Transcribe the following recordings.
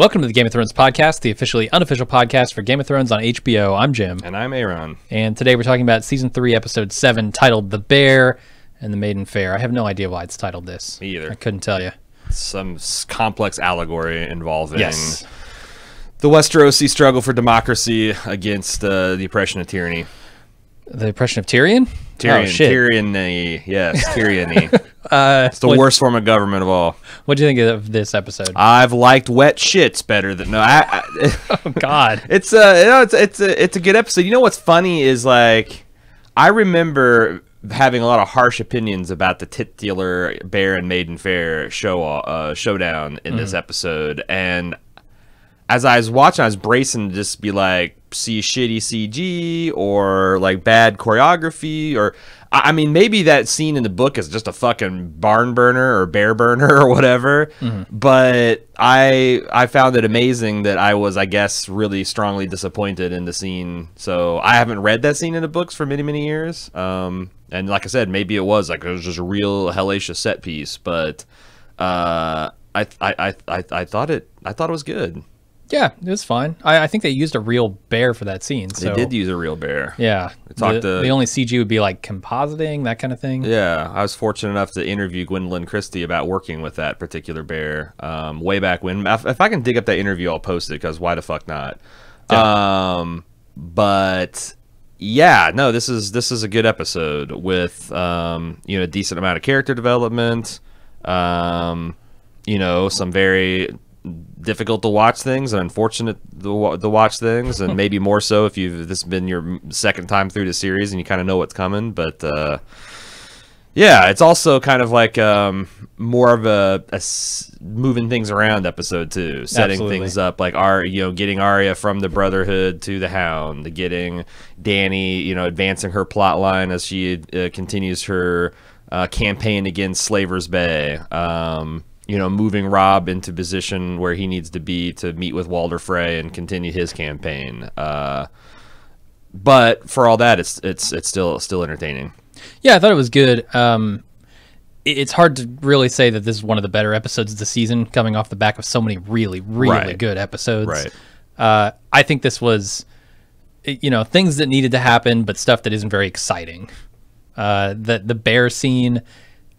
Welcome to the Game of Thrones podcast, the officially unofficial podcast for Game of Thrones on HBO. I'm Jim. And I'm Aaron. And today we're talking about Season 3, Episode 7, titled The Bear and the Maiden Fair. I have no idea why it's titled this. Me either. I couldn't tell you. Some complex allegory involving Yes. the Westerosi struggle for democracy against the oppression of tyranny. The oppression of Tyrion? Tyrion, Oh, shit. tyranny, yes, tyranny. It's the what- worst form of government of all. What do you think of this episode? I've liked wet shits better than Oh, God. It's a good episode. You know what's funny is like I remember having a lot of harsh opinions about the titular Bear and Maiden Fair showdown in this episode, and as I was watching, I was bracing to just be like, see shitty CG or like bad choreography, or I mean, maybe that scene in the book is just a fucking barn burner or bear burner or whatever. But I found it amazing that I was, I guess, really strongly disappointed in the scene. So I haven't read that scene in the books for many, many years. And like I said, maybe it was just a real hellacious set piece, but I thought it was good. Yeah, it was fine. I think they used a real bear for that scene. So, They did use a real bear. Yeah. talked The only CG would be like compositing, that kind of thing. Yeah, I was fortunate enough to interview Gwendolyn Christie about working with that particular bear way back when. If I can dig up that interview, I'll post it, because why the fuck not? Yeah. But yeah, no, this is a good episode with a decent amount of character development. Some very difficult to watch things and unfortunate to watch things, and maybe more so if this has been your second time through the series and you kind of know what's coming. But yeah, it's also kind of like more of a moving things around episode too, setting Absolutely. things up, like getting Arya from the Brotherhood to the Hound, getting Dany advancing her plot line as she continues her campaign against Slaver's Bay. Moving Robb into position where he needs to be to meet with Walder Frey and continue his campaign. But for all that, it's still entertaining. Yeah, I thought it was good. It's hard to really say that this is one of the better episodes of the season, coming off the back of so many really Right. good episodes. Right. I think this was, things that needed to happen, but stuff that isn't very exciting. The bear scene,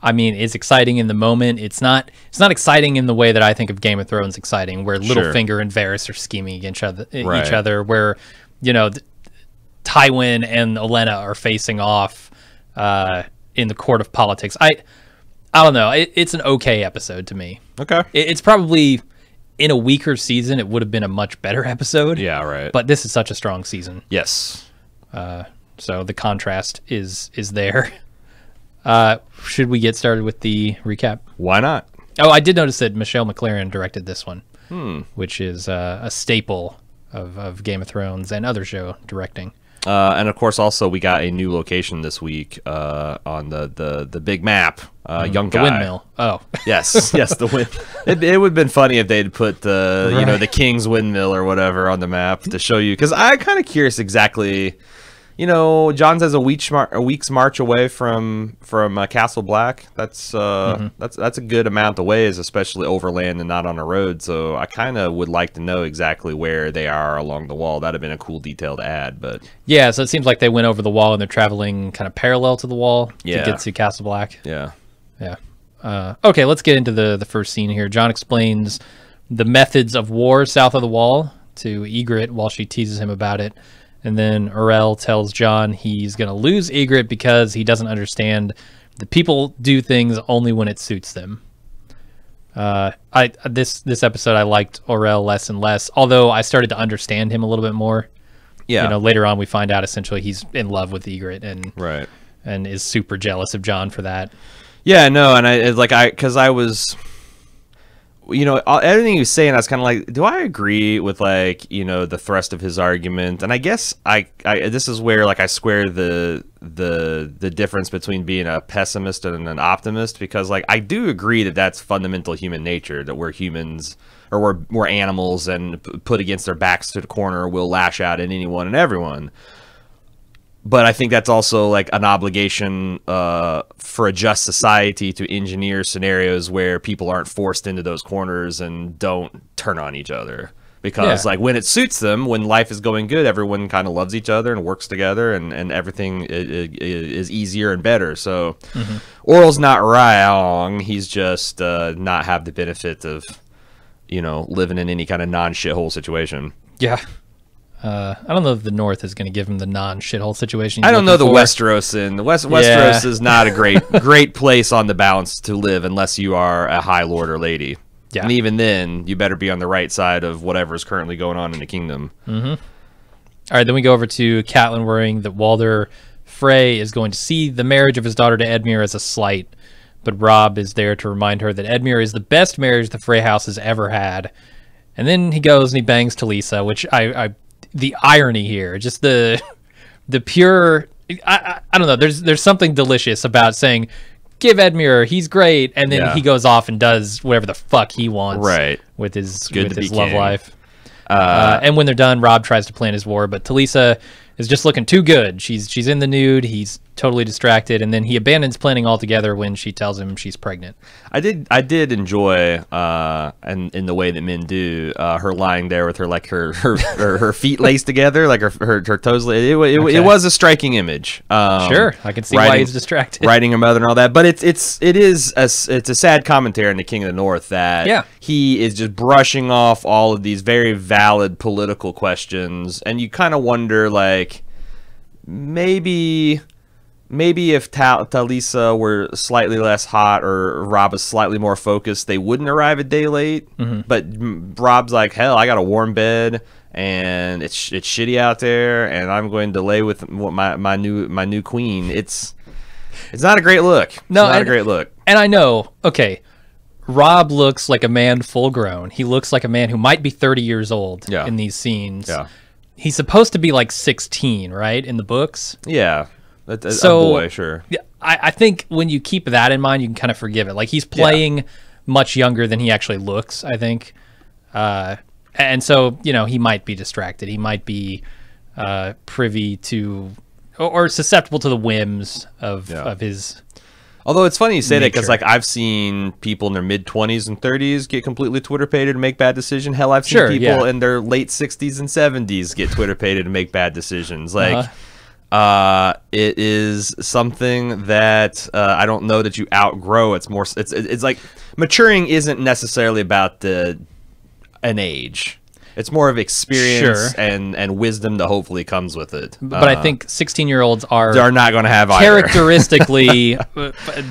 I mean, is exciting in the moment. It's not exciting in the way that I think of Game of Thrones exciting, where Littlefinger and Varys are scheming against each other, where Tywin and Olenna are facing off in the court of politics. I don't know. It's an okay episode to me. Okay. It's probably, in a weaker season, it would have been a much better episode. Yeah, right. But this is such a strong season. Yes. So the contrast is there. Should we get started with the recap? Why not? Oh, I did notice that Michelle MacLaren directed this one, which is a staple of Game of Thrones and other show directing. And of course, also we got a new location this week on the big map. Young The Guy. windmill. Oh, Yes, the wind. It would have been funny if they'd put the the King's Windmill or whatever on the map to show you, because I'm kind of curious exactly. John's a week's march away from Castle Black. That's that's a good amount of ways, especially overland and not on a road. So I kind of would like to know exactly where they are along the wall. That'd have been a cool detail to add. But yeah. So it seems like they went over the wall and they're traveling kind of parallel to the wall to Yeah. get to Castle Black. yeah, Yeah. Okay, let's get into the first scene here. John explains the methods of war south of the wall to Ygritte while she teases him about it. And then Orell tells John he's going to lose Ygritte because he doesn't understand that people do things only when it suits them. This episode, I liked Orell less and less, although I started to understand him a little bit more. yeah. Later on we find out essentially he's in love with Ygritte Right. and is super jealous of John for that. Yeah, no, and because I was, everything he was saying, I was kind of like, do I agree with the thrust of his argument? And I guess I this is where I square the difference between being a pessimist and an optimist, because I do agree that that's fundamental human nature, that we're humans, or we're animals, and put against their backs to the corner will lash out at anyone and everyone. But I think that's also an obligation for a just society to engineer scenarios where people aren't forced into those corners and don't turn on each other. Because like when it suits them, when life is going good, everyone kind of loves each other and works together, and everything is easier and better. So Oral's not wrong. He's just not have the benefit of, you know, living in any kind of non-shithole situation. Yeah. I don't know if the North is going to give him the non-shithole situation. I don't know the Westeros. Westeros is not a great place on the balance to live unless you are a high lord or lady. Yeah. And even then, you better be on the right side of whatever is currently going on in the kingdom. All right, then we go over to Catelyn worrying that Walder Frey is going to see the marriage of his daughter to Edmure as a slight, but Robb is there to remind her that Edmure is the best marriage the Frey house has ever had. And then he goes and he bangs Talisa, which the irony here, just the pure, I don't know, there's something delicious about saying, give Edmure, he's great, and then he goes off and does whatever the fuck he wants with his love life. And when they're done, Robb tries to plan his war, but Talisa is just looking too good. She's in the nude. He's totally distracted, and then he abandons planning altogether when she tells him she's pregnant. I did enjoy, and in the way that men do, her lying there with her feet laced together, like her toes. It was a striking image. Sure, I can see why he's distracted. Writing her mother and all that, but it is a sad commentary in the King of the North that he is just brushing off all of these very valid political questions, and you kind of wonder, like, maybe if Talisa were slightly less hot or Robb was slightly more focused, they wouldn't arrive a day late. But Robb's like, hell, I got a warm bed and it's shitty out there, and I'm going to lay with my new queen. It's not a great look. No, it's not a great look. And I know, okay, Robb looks like a man full grown. He looks like a man who might be 30 years old in these scenes. Yeah. He's supposed to be like 16, right, in the books? Yeah. A boy, sure. Yeah, I think when you keep that in mind, you can kind of forgive it. Like, he's playing much younger than he actually looks, I think. And so, you know, he might be distracted. He might be privy to or susceptible to the whims of his. Although it's funny you say that, because like I've seen people in their mid-20s and 30s get completely Twitter-pated and make bad decisions. Hell, I've seen people in their late 60s and 70s get Twitter-pated and make bad decisions. Like, it is something that I don't know that you outgrow. It's more. It's like maturing isn't necessarily about an age. It's more of experience and wisdom that hopefully comes with it. But I think 16-year-olds are not going to have characteristically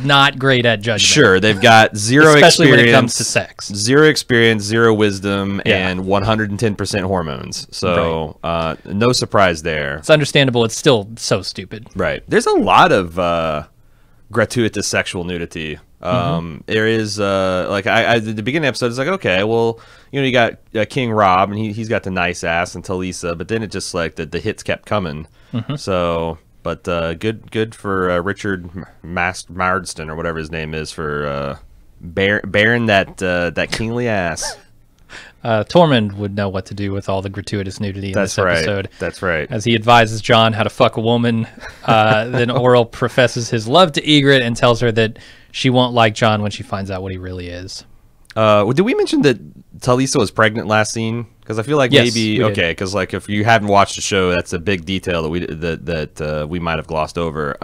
not great at judgment. Sure, they've got zero especially experience, when it comes to sex. Zero experience, zero wisdom, and 110% hormones. So no surprise there. It's understandable. It's still so stupid. Right. There's a lot of gratuitous sexual nudity. There is like at the beginning of the episode, it's like, okay, well, you know, you got King Robb and he's got the nice ass, and Talisa, but then it just like the hits kept coming. So, but good for Richard Marsden or whatever his name is for bearing that kingly ass. Tormund would know what to do with all the gratuitous nudity in this episode. That's right. As he advises Jon how to fuck a woman, then Oral professes his love to Ygritte and tells her that she won't like Jon when she finds out what he really is. Did we mention that Talisa was pregnant last scene? Because I feel like maybe okay. Because like if you haven't watched the show, that's a big detail that we might have glossed over.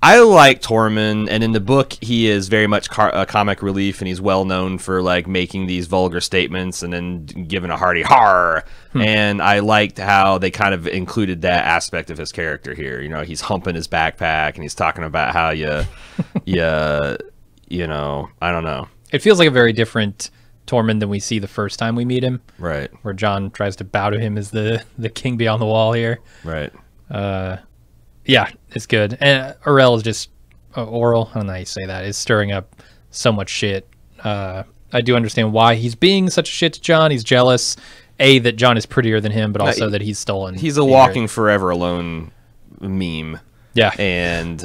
I like Tormund, and in the book, he is very much comic relief, and he's well known for like making these vulgar statements and then giving a hearty "har." And I liked how they kind of included that aspect of his character here. You know, he's humping his backpack, and he's talking about how you know, I don't know. It feels like a very different Tormund than we see the first time we meet him. Right. Where Jon tries to bow to him as the king beyond the wall here. Right. Yeah, it's good. And Orel is just Oral, I don't know how you say that, is stirring up so much shit. I do understand why he's being such a shit to Jon. He's jealous, that Jon is prettier than him, but also that he's stolen. He's a walking forever alone meme. Yeah. And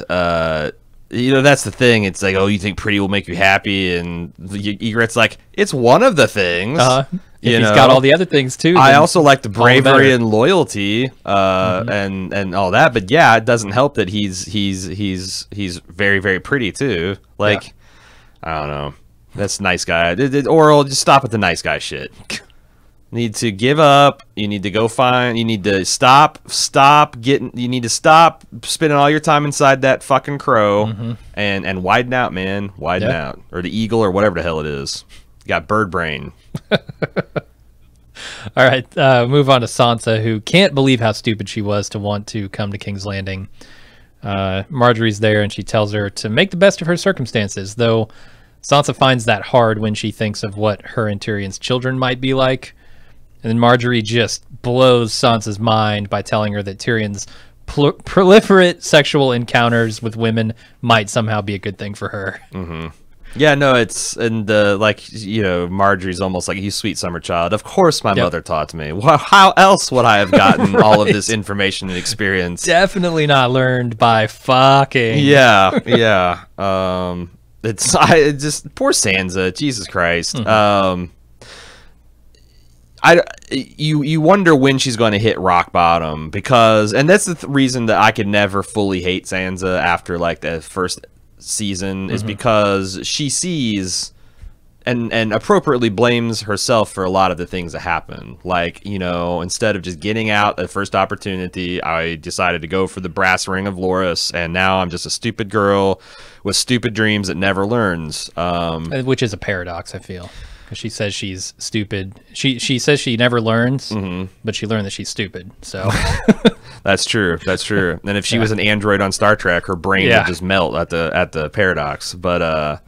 you know, that's the thing. It's like, oh, you think pretty will make you happy, and Ygritte's like, it's one of the things. He's got all the other things too. I also like the bravery and loyalty, and all that. But yeah, it doesn't help that he's very, very pretty too. Like, I don't know. That's nice guy. Oral, just stop with the nice guy shit. Need to give up. You need to go find. You need to stop getting. You need to stop spending all your time inside that fucking crow and widen out, man. Widen out, or the eagle, or whatever the hell it is. You got bird brain. All right, move on to Sansa, who can't believe how stupid she was to want to come to King's Landing. Marjorie's there, and she tells her to make the best of her circumstances, though Sansa finds that hard when she thinks of what her and Tyrion's children might be like. And then Marjorie just blows Sansa's mind by telling her that Tyrion's proliferate sexual encounters with women might somehow be a good thing for her. Yeah, no, it's, and like, you know, Marjorie's almost like, you sweet summer child. Of course my mother taught me. Well, how else would I have gotten all of this information and experience? Definitely not learned by fucking. Yeah, yeah. It's just poor Sansa. Jesus Christ. You wonder when she's going to hit rock bottom, because, and that's the reason that I could never fully hate Sansa after like the first season, is because she sees and appropriately blames herself for a lot of the things that happen. Like, you know, instead of just getting out at first opportunity, I decided to go for the brass ring of Loras, and now I'm just a stupid girl with stupid dreams that never learns. Which is a paradox, I feel. Because she says she's stupid. She says she never learns, but she learned that she's stupid. So that's true. That's true. And if she was an android on Star Trek, her brain would just melt at the paradox. But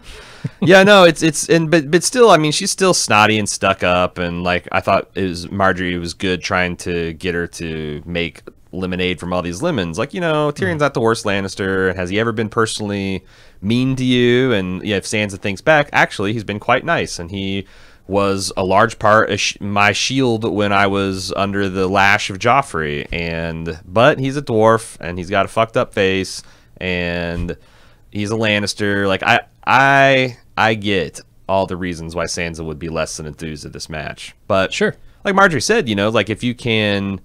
yeah, no, but still, I mean, she's still snotty and stuck up. And like, I thought Marjorie was good trying to get her to make lemonade from all these lemons. Like, you know, Tyrion's not the worst Lannister. Has he ever been personally mean to you? And yeah, if Sansa thinks back, actually he's been quite nice, and he was a large part of my shield when I was under the lash of Joffrey. But he's a dwarf, and he's got a fucked up face, and he's a Lannister. Like, I get all the reasons why Sansa would be less than enthused at this match. But sure, like Marjorie said, you know, like, if you can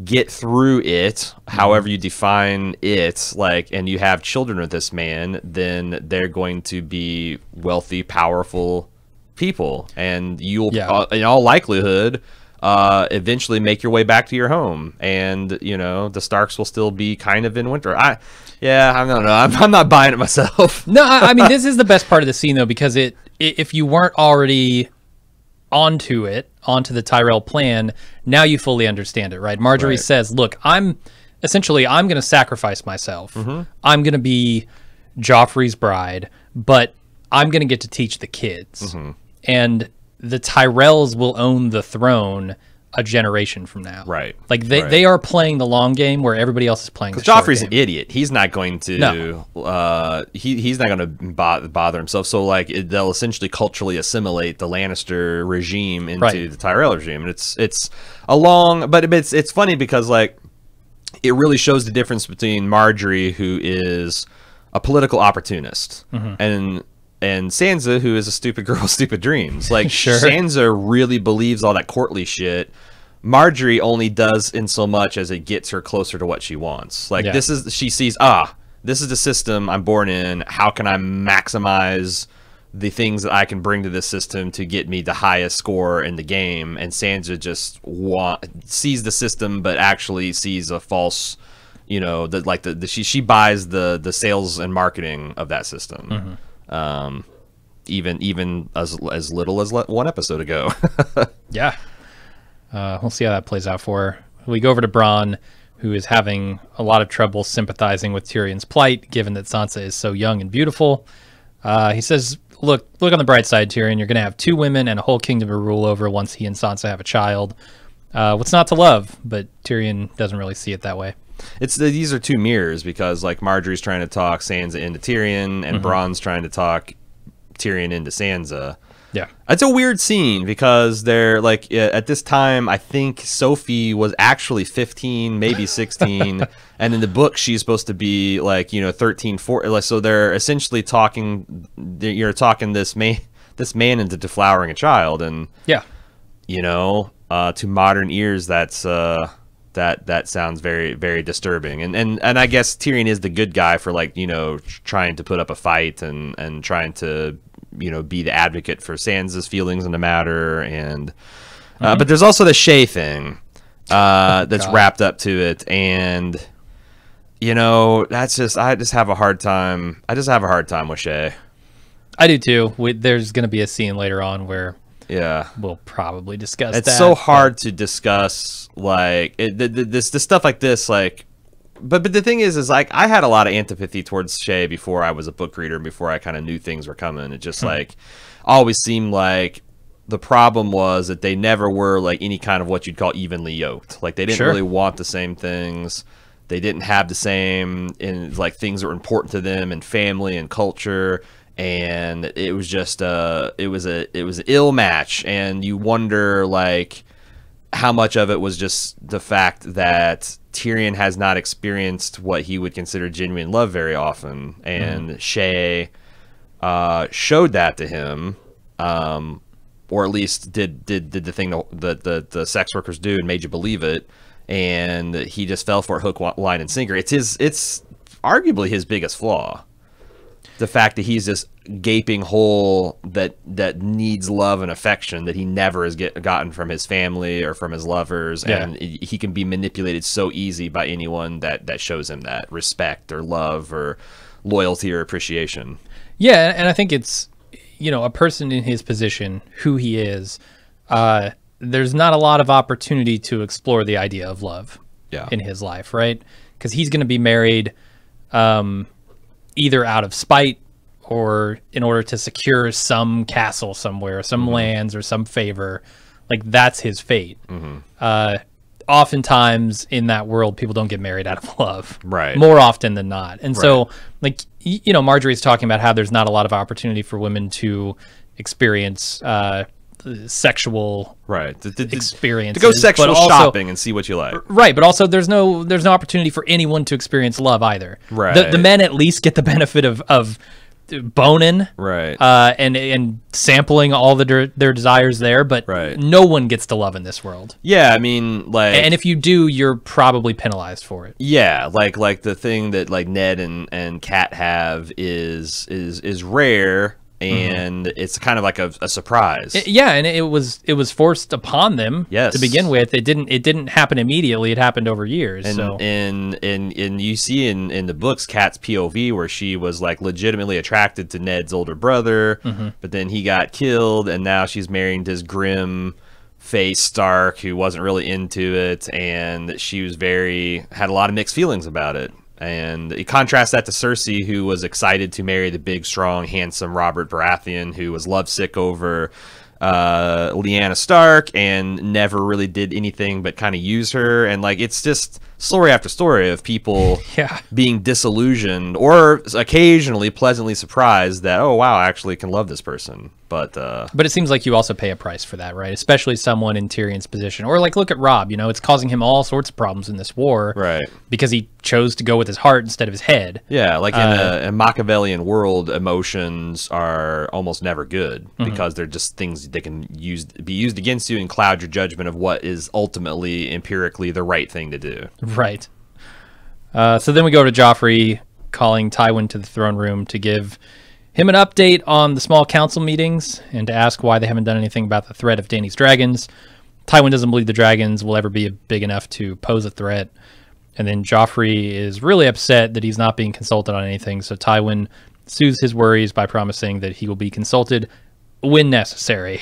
get through it, however you define it, like, and you have children with this man, then they're going to be wealthy, powerful people, and you'll in all likelihood eventually make your way back to your home, and you know, the Starks will still be kind of in winter. I don't know, I'm not buying it myself. No, I mean, this is the best part of the scene though, because if you weren't already onto the Tyrell plan, now you fully understand it, right? Marjorie says, look, I'm going to sacrifice myself. I'm going to be Joffrey's bride, but I'm going to get to teach the kids. And the Tyrells will own the throne a generation from now. Right. Like, they are playing the long game where everybody else is playing the short Joffrey's game. an idiot. He's not going to he's not going to bother himself. So like, they'll essentially culturally assimilate the Lannister regime into the Tyrell regime. And it's a long, but it's funny because like, it really shows the difference between Marjorie, who is a political opportunist, and Sansa, who is a stupid girl with stupid dreams. Like, Sansa really believes all that courtly shit. Marjorie only does in so much as it gets her closer to what she wants. Like, she sees, this is the system I'm born in. How can I maximize the things that I can bring to this system to get me the highest score in the game? And Sansa just sees the system, but actually sees a false, you know, she buys the sales and marketing of that system. Even as little as one episode ago. We'll see how that plays out for her. We go over to Bronn, who is having a lot of trouble sympathizing with Tyrion's plight, given that Sansa is so young and beautiful. He says, look on the bright side, Tyrion. You're going to have 2 women and a whole kingdom to rule over once he and Sansa have a child. What's not to love? But Tyrion doesn't really see it that way. These are 2 mirrors, because like, Marjorie's trying to talk Sansa into Tyrion, and Bronn's trying to talk Tyrion into Sansa. Yeah, it's a weird scene, because they're like, at this time, I think Sophie was actually 15, maybe 16, and in the book she's supposed to be like, you know, 13, 14. Like, so they're essentially talking. You're talking this man into deflowering a child, and you know, to modern ears, that's that sounds very, very disturbing. And I guess Tyrion is the good guy for, like, you know, trying to put up a fight and trying to be the advocate for Sansa's feelings in the matter, and but there's also the Shay thing that's wrapped up to it, and that's just I just have a hard time with Shay. I do too. There's going to be a scene later on where we'll probably discuss it's that. It's so hard to discuss, like this stuff like this, like. But the thing is like I had a lot of antipathy towards Shay before I was a book reader, before I kind of knew things were coming. It just like always seemed like the problem was that they never were like any kind of what you'd call evenly yoked. Like they didn't really want the same things. They didn't have the same like things that were important to them and family and culture. And it was just it was an ill match, and you wonder like how much of it was just the fact that Tyrion has not experienced what he would consider genuine love very often, and Shay showed that to him, or at least did the thing that the sex workers do and made you believe it, and he just fell for it hook, line, and sinker. It's arguably his biggest flaw. The fact that he's this gaping hole that needs love and affection that he never has gotten from his family or from his lovers, and he can be manipulated so easy by anyone that shows him that respect or love or loyalty or appreciation. Yeah, and I think it's a person in his position, who he is. There's not a lot of opportunity to explore the idea of love in his life, right? Because he's going to be married. Either out of spite or in order to secure some castle somewhere, some lands or some favor. Like that's his fate. Oftentimes in that world, people don't get married out of love, right? More often than not. And so like, Marjorie's talking about how there's not a lot of opportunity for women to experience, sexual experiences, to go sexual shopping and see what you like, right? But also there's no opportunity for anyone to experience love either, right? The men at least get the benefit of boning, right? And sampling all their desires there, but no one gets to love in this world. I mean, like, and if you do, you're probably penalized for it. Like the thing that like Ned and Kat have is rare. And it's kind of like a surprise. And it was forced upon them to begin with. It didn't happen immediately. It happened over years. And you see in the books Kat's POV where she was like legitimately attracted to Ned's older brother, but then he got killed, and now she's marrying this grim face Stark who wasn't really into it, and she was had a lot of mixed feelings about it. And you contrast that to Cersei, who was excited to marry the big, strong, handsome Robert Baratheon, who was lovesick over Lyanna Stark and never really did anything but kind of use her. And like, it's just story after story of people being disillusioned or occasionally pleasantly surprised that, oh wow, I actually can love this person. But it seems like you also pay a price for that, right? Especially someone in Tyrion's position, or like look at Robb. It's causing him all sorts of problems in this war, right? Because he chose to go with his heart instead of his head. Yeah, like in a Machiavellian world, emotions are almost never good because they're just things that can be used against you and cloud your judgment of what is ultimately empirically the right thing to do. Right. So then we go to Joffrey calling Tywin to the throne room to give him an update on the small council meetings and to ask why they haven't done anything about the threat of Dany's dragons. Tywin doesn't believe the dragons will ever be big enough to pose a threat. And then Joffrey is really upset that he's not being consulted on anything, so Tywin soothes his worries by promising that he will be consulted when necessary.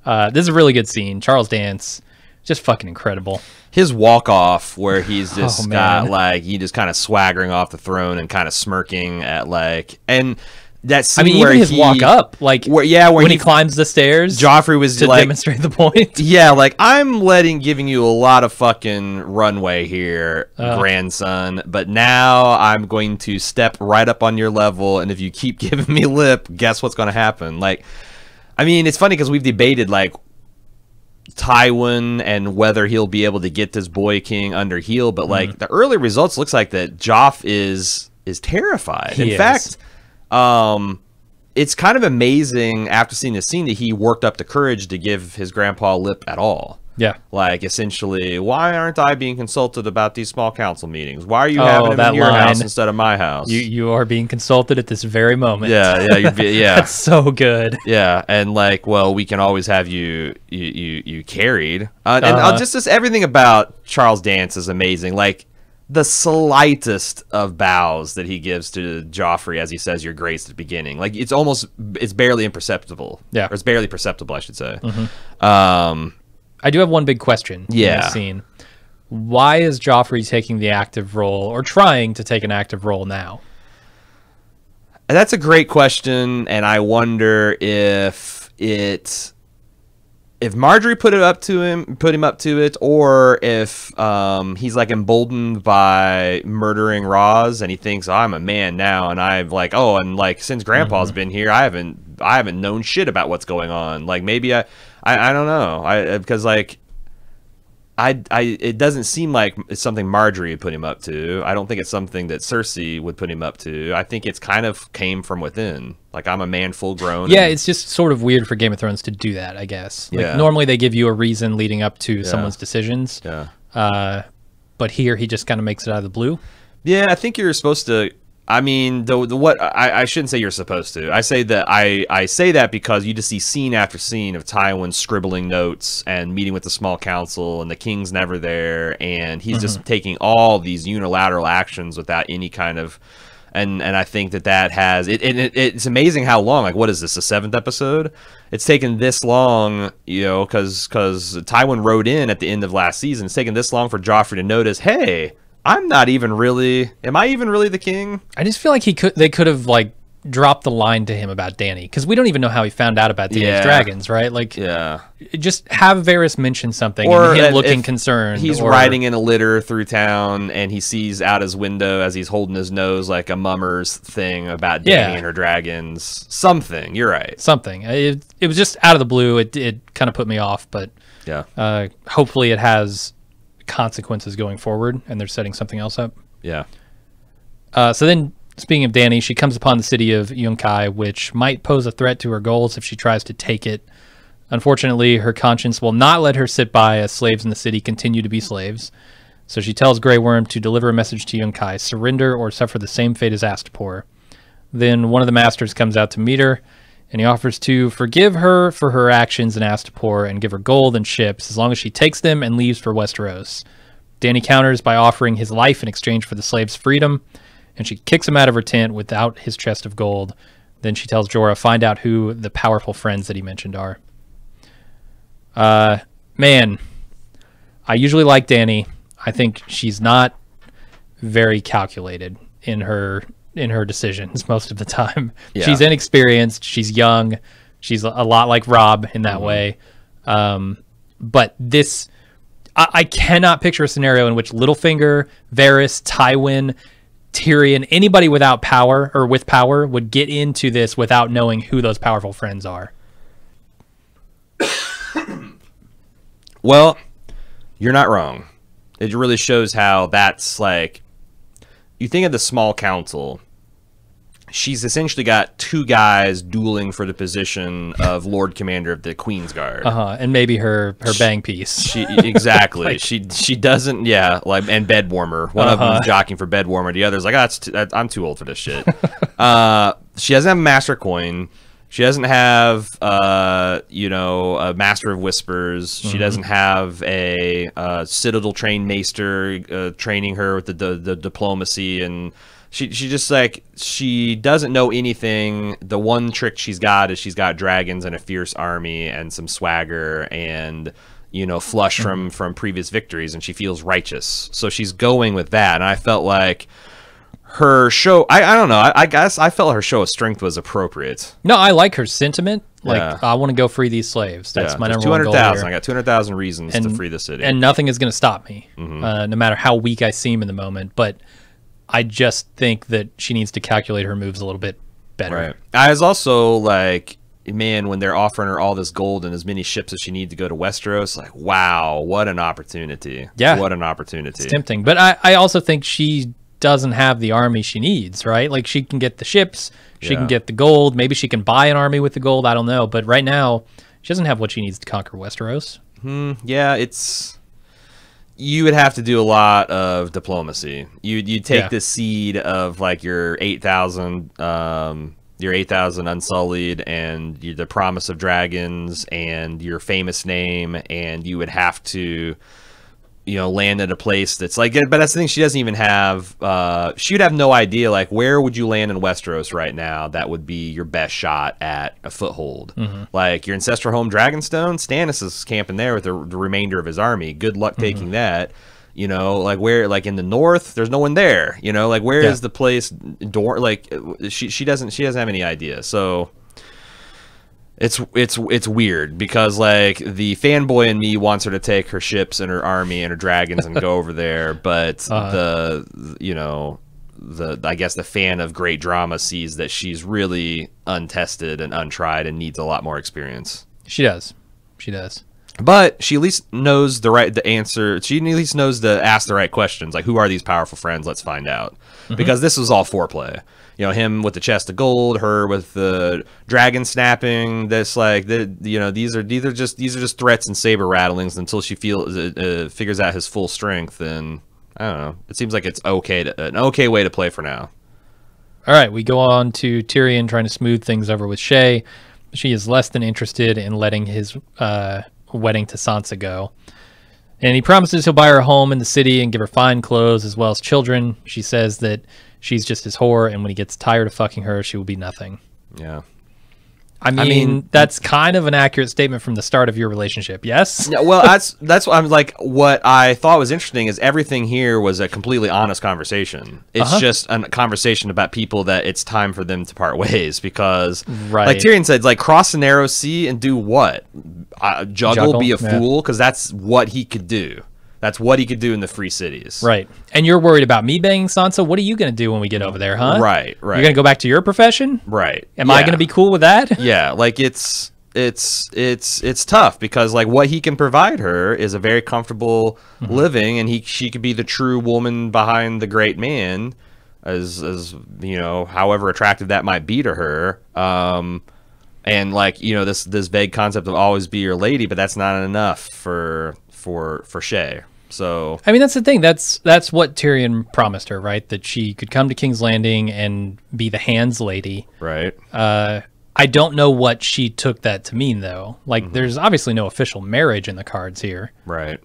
This is a really good scene. Charles Dance, just fucking incredible. His walk-off where he's just got, like, he just kind of swaggering off the throne and kind of smirking at, like, and that scene even his walk up, like, when he climbs the stairs, Joffrey was to demonstrate the point. Yeah, like, I'm giving you a lot of fucking runway here, grandson, but now I'm going to step right up on your level, and if you keep giving me lip, guess what's going to happen? Like, I mean, it's funny because we've debated, like, Tywin and whether he'll be able to get this boy king under heel, but like the early results looks like that Joff is terrified. In fact, it's kind of amazing after seeing this scene that he worked up the courage to give his grandpa lip at all. Yeah. Like, essentially, why aren't I being consulted about these small council meetings? Why are you having them in your house instead of my house? You are being consulted at this very moment. Yeah, yeah. That's so good. Yeah, and like, well, we can always have you carried. And just everything about Charles Dance is amazing. Like, the slightest of bows that he gives to Joffrey as he says "Your Grace" at the beginning, like it's barely imperceptible. Yeah, or it's barely perceptible, I should say. I do have one big question. Yeah. In this scene. Why is Joffrey taking the active role, or trying to take an active role now? That's a great question, and I wonder if Marjorie put him up to it, or if he's like emboldened by murdering Roz, and he thinks, oh, I'm a man now, and I've like, oh, and like since Grandpa's been here, I haven't known shit about what's going on. Like, maybe I don't know, because like it doesn't seem like it's something Marjorie would put him up to. I don't think it's something that Cersei would put him up to. I think it's kind of came from within. Like, I'm a man full grown. Yeah, it's just sort of weird for Game of Thrones to do that, I guess. Like, yeah. Normally they give you a reason leading up to someone's decisions. Yeah. But here he just kind of makes it out of the blue. Yeah, I think you're supposed to. I mean, I shouldn't say you're supposed to. I say that I say that because you just see scene after scene of Tywin scribbling notes and meeting with the small council, and the king's never there, and he's just taking all these unilateral actions without any kind of. And I think that has it's amazing how long. Like, what is this, the 7th episode? It's taken this long, you know, because Tywin rode in at the end of last season. It's taken this long for Joffrey to notice, hey, am I even really the king? I just feel like they could have like dropped the line to him about Dany, because we don't even know how he found out about Dany's dragons, right? Like, just have Varys mention something, or and him looking concerned. He's riding in a litter through town, and he sees out his window as he's holding his nose like a mummer's thing about Dany and her dragons. Something. You're right. Something. It was just out of the blue. It kind of put me off, but hopefully it has consequences going forward, and they're setting something else up. Yeah. So then, speaking of Dany, she comes upon the city of Yunkai, which might pose a threat to her goals if she tries to take it. Unfortunately, her conscience will not let her sit by as slaves in the city continue to be slaves. So she tells Grey Worm to deliver a message to Yunkai, surrender or suffer the same fate as Astapor. Then one of the masters comes out to meet her, and he offers to forgive her for her actions in Astapor and give her gold and ships as long as she takes them and leaves for Westeros. Dany counters by offering his life in exchange for the slave's freedom, and she kicks him out of her tent without his chest of gold. Then she tells Jorah, find out who the powerful friends that he mentioned are. Man, I usually like Dany. I think she's not very calculated in her decisions most of the time. Yeah. She's inexperienced. She's young. She's a lot like Robb in that way. But this, I cannot picture a scenario in which Littlefinger, Varys, Tywin, Tyrion, anybody without power or with power would get into this without knowing who those powerful friends are. Well, you're not wrong. It really shows how that's like, you think of the small council. She's essentially got two guys dueling for the position of Lord Commander of the Queen's Guard. And maybe her bang piece. Exactly. Like, she doesn't, and bed warmer. One of them is jockeying for bed warmer. The other's like, I'm too old for this shit. She doesn't have a Master Coin. She doesn't have, a Master of Whispers. She doesn't have a Citadel trained Maester training her with the diplomacy, and she just like, she doesn't know anything. The one trick she's got is she's got dragons and a fierce army and some swagger and flush from previous victories, and she feels righteous. So she's going with that, and I felt like her show, I don't know, I guess I felt her show of strength was appropriate. No, I like her sentiment. Like, I want to go free these slaves. That's my number one goal here. 200,000. I got 200,000 reasons to free the city. And nothing is going to stop me, no matter how weak I seem in the moment. But I just think that she needs to calculate her moves a little bit better. Right. I was also like, man, when they're offering her all this gold and as many ships as she needs to go to Westeros, like, wow, what an opportunity. Yeah. What an opportunity. It's tempting. But I also think she doesn't have the army she needs, right? Like, she can get the ships, she can get the gold, maybe she can buy an army with the gold, I don't know. But right now, she doesn't have what she needs to conquer Westeros. Yeah, you would have to do a lot of diplomacy. You take the seed of like your 8,000 Unsullied and the promise of dragons and your famous name, and you would have to, land at a place that's like, but that's the thing, she doesn't even have, she would have no idea, like, where would you land in Westeros right now that would be your best shot at a foothold. Like, your ancestral home Dragonstone, Stannis is camping there with the remainder of his army. Good luck taking that. Like, where, like, in the north, there's no one there. Like, where is the place? Like, she doesn't have any idea. So it's weird because, like, the fanboy in me wants her to take her ships and her army and her dragons and go over there, but I guess the fan of great drama sees that she's really untested and untried and needs a lot more experience. She does. But she at least knows the answer. She at least knows to ask the right questions. Like, who are these powerful friends? Let's find out. Because this was all foreplay. Him with the chest of gold, her with the dragon snapping. That's like, these are just threats and saber rattlings until she figures out his full strength. And I don't know. It seems like it's an okay way to play for now. All right, we go on to Tyrion trying to smooth things over with Shay. She is less than interested in letting his wedding to Sansa go. And he promises he'll buy her a home in the city and give her fine clothes as well as children. She says that she's just his whore, and when he gets tired of fucking her, she will be nothing. Yeah. I mean, that's kind of an accurate statement from the start of your relationship, yes? Yeah, well, that's what I'm like. What I thought was interesting is everything here was a completely honest conversation. It's just a conversation about people that it's time for them to part ways because, like Tyrion said, like, cross the narrow sea and do what? Juggle, be a fool, because that's what he could do. That's what he could do in the free cities. Right. And you're worried about me banging Sansa? What are you going to do when we get over there, huh? Right. You're going to go back to your profession? Right. Am I going to be cool with that? Yeah, like it's tough because, like, what he can provide her is a very comfortable living, and she could be the true woman behind the great man, as however attractive that might be to her. And, like, this vague concept of always be your lady, but that's not enough for Shay. So I mean, that's the thing. That's what Tyrion promised her, right? That she could come to King's Landing and be the hands lady. Right. I don't know what she took that to mean, though. Like, there's obviously no official marriage in the cards here. Right.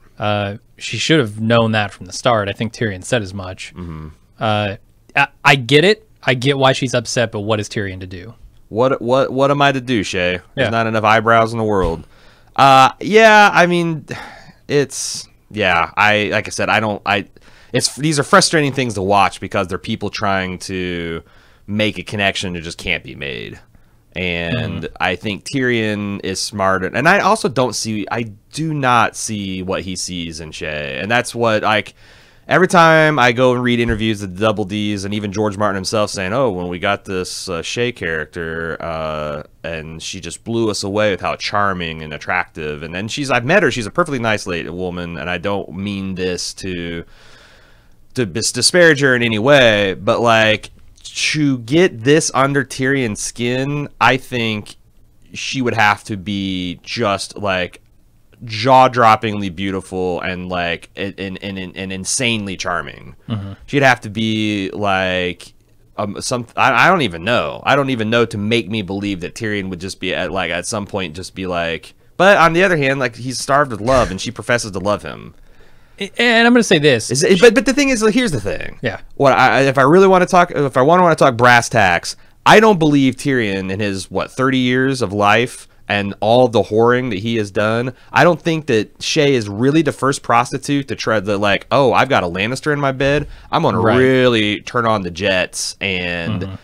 She should have known that from the start. I think Tyrion said as much. I get it. I get why she's upset, but what is Tyrion to do? What am I to do, Shay? There's Yeah. not enough eyebrows in the world. Yeah, I mean, like I said, these are frustrating things to watch because they're people trying to make a connection that just can't be made. And I think Tyrion is smarter, and I do not see what he sees in Shay, and that's what, like, every time I go and read interviews of the Double D's and even George Martin himself saying, oh, when we got this Shay character, and she just blew us away with how charming and attractive. And then I've met her. She's a perfectly nice woman. And I don't mean this to disparage her in any way, but, like, to get this under Tyrion's skin, I think she would have to be just, like, jaw-droppingly beautiful and, like, and insanely charming. She'd have to be like I don't even know. I don't even know to make me believe that Tyrion would just be at some point just be like. But on the other hand, like, he's starved with love, and she professes to love him. And I'm going to say this, but the thing is, like, here's the thing. Yeah. If I want to talk brass tacks, I don't believe Tyrion in his 30 years of life and all the whoring that he has done. I don't think that Shay is really the first prostitute to try to, like, oh, I've got a Lannister in my bed, I'm going to really turn on the jets and,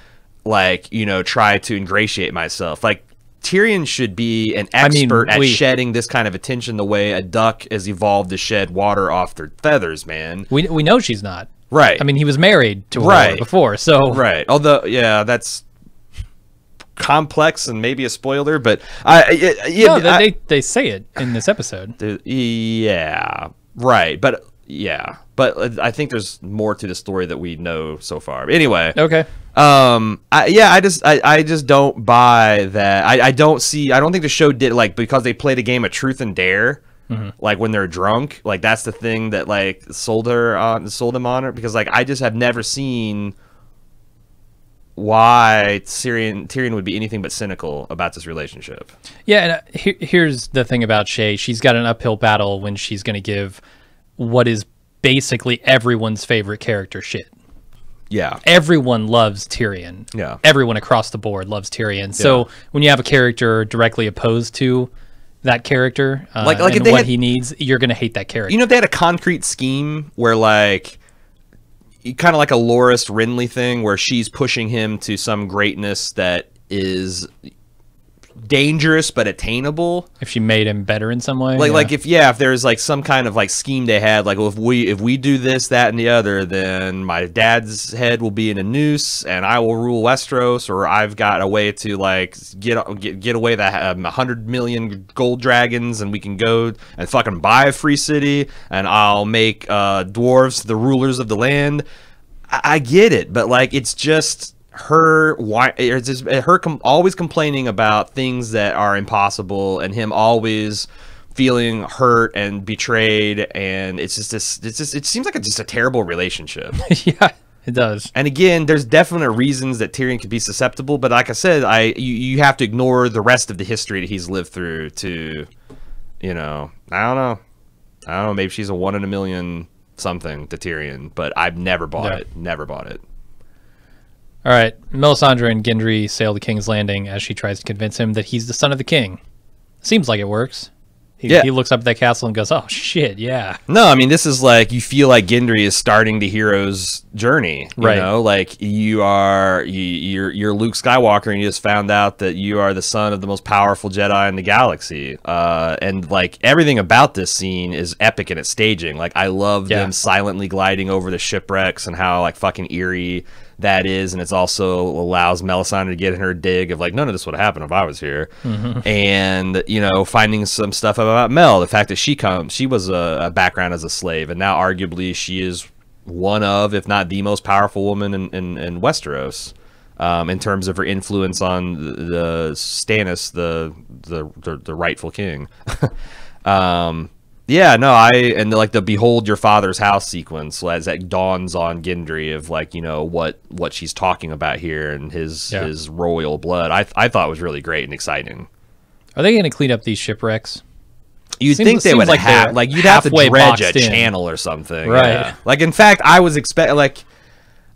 like, try to ingratiate myself. Like, Tyrion should be an expert at shedding this kind of attention the way a duck has evolved to shed water off their feathers, man. We know she's not. Right. I mean, he was married to her before, so. Right. Although, yeah, that's complex and maybe a spoiler, but they say it in this episode. Yeah, right, but I think there's more to the story that we know so far. But anyway, okay. I just don't buy that. I don't think the show did, like, because they played a game of truth and dare. like when they're drunk. Like that's the thing that like sold him on her, because like I just have never seen why Tyrion would be anything but cynical about this relationship. Yeah, and here's the thing about Shay. She's got an uphill battle when she's going to give what is basically everyone's favorite character shit. Yeah. Everyone loves Tyrion. Yeah. Everyone across the board loves Tyrion. So when you have a character directly opposed to that character like and if they what had, he needs, you're going to hate that character. You know, if they had a concrete scheme where like kind of like a Loras Renly thing where she's pushing him to some greatness that is dangerous but attainable. If she made him better in some way, like if there's like some kind of like scheme they had, like, well, if we do this, that, and the other, then my dad's head will be in a noose and I will rule Westeros, or I've got a way to like get away that 100 million gold dragons and we can go and fucking buy a free city and I'll make dwarves the rulers of the land. I get it, but like it's just her always complaining about things that are impossible and him always feeling hurt and betrayed, and it seems like just a terrible relationship. Yeah, it does. And again, there's definite reasons that Tyrion could be susceptible, but like I said, you have to ignore the rest of the history that he's lived through to, you know, I don't know, maybe she's a 1 in a million something to Tyrion, but I've never bought it. Never bought it. All right, Melisandre and Gendry sail to King's Landing as she tries to convince him that he's the son of the king. Seems like it works. He looks up at that castle and goes, "Oh shit, yeah." No, I mean, this is like, you feel like Gendry is starting the hero's journey. You know, like you're Luke Skywalker and you just found out that you are the son of the most powerful Jedi in the galaxy. And like everything about this scene is epic in its staging. Like I love them silently gliding over the shipwrecks and how like fucking eerie that is, and it's also allows Melisandre to get in her dig of like, none of this would have happened if I was here. And you know, finding some stuff about Mel, the fact that she was a background as a slave, and now arguably she is one of, if not the most powerful woman in Westeros, in terms of her influence on the Stannis, the rightful king. Yeah, no, and like the "Behold your father's house" sequence, as that dawns on Gendry of like, you know, what she's talking about here and his royal blood, I thought was really great and exciting. Are they going to clean up these shipwrecks? You'd think they would have, like, you'd have to dredge a channel or something, right? Yeah. Like, in fact, I was expecting, like,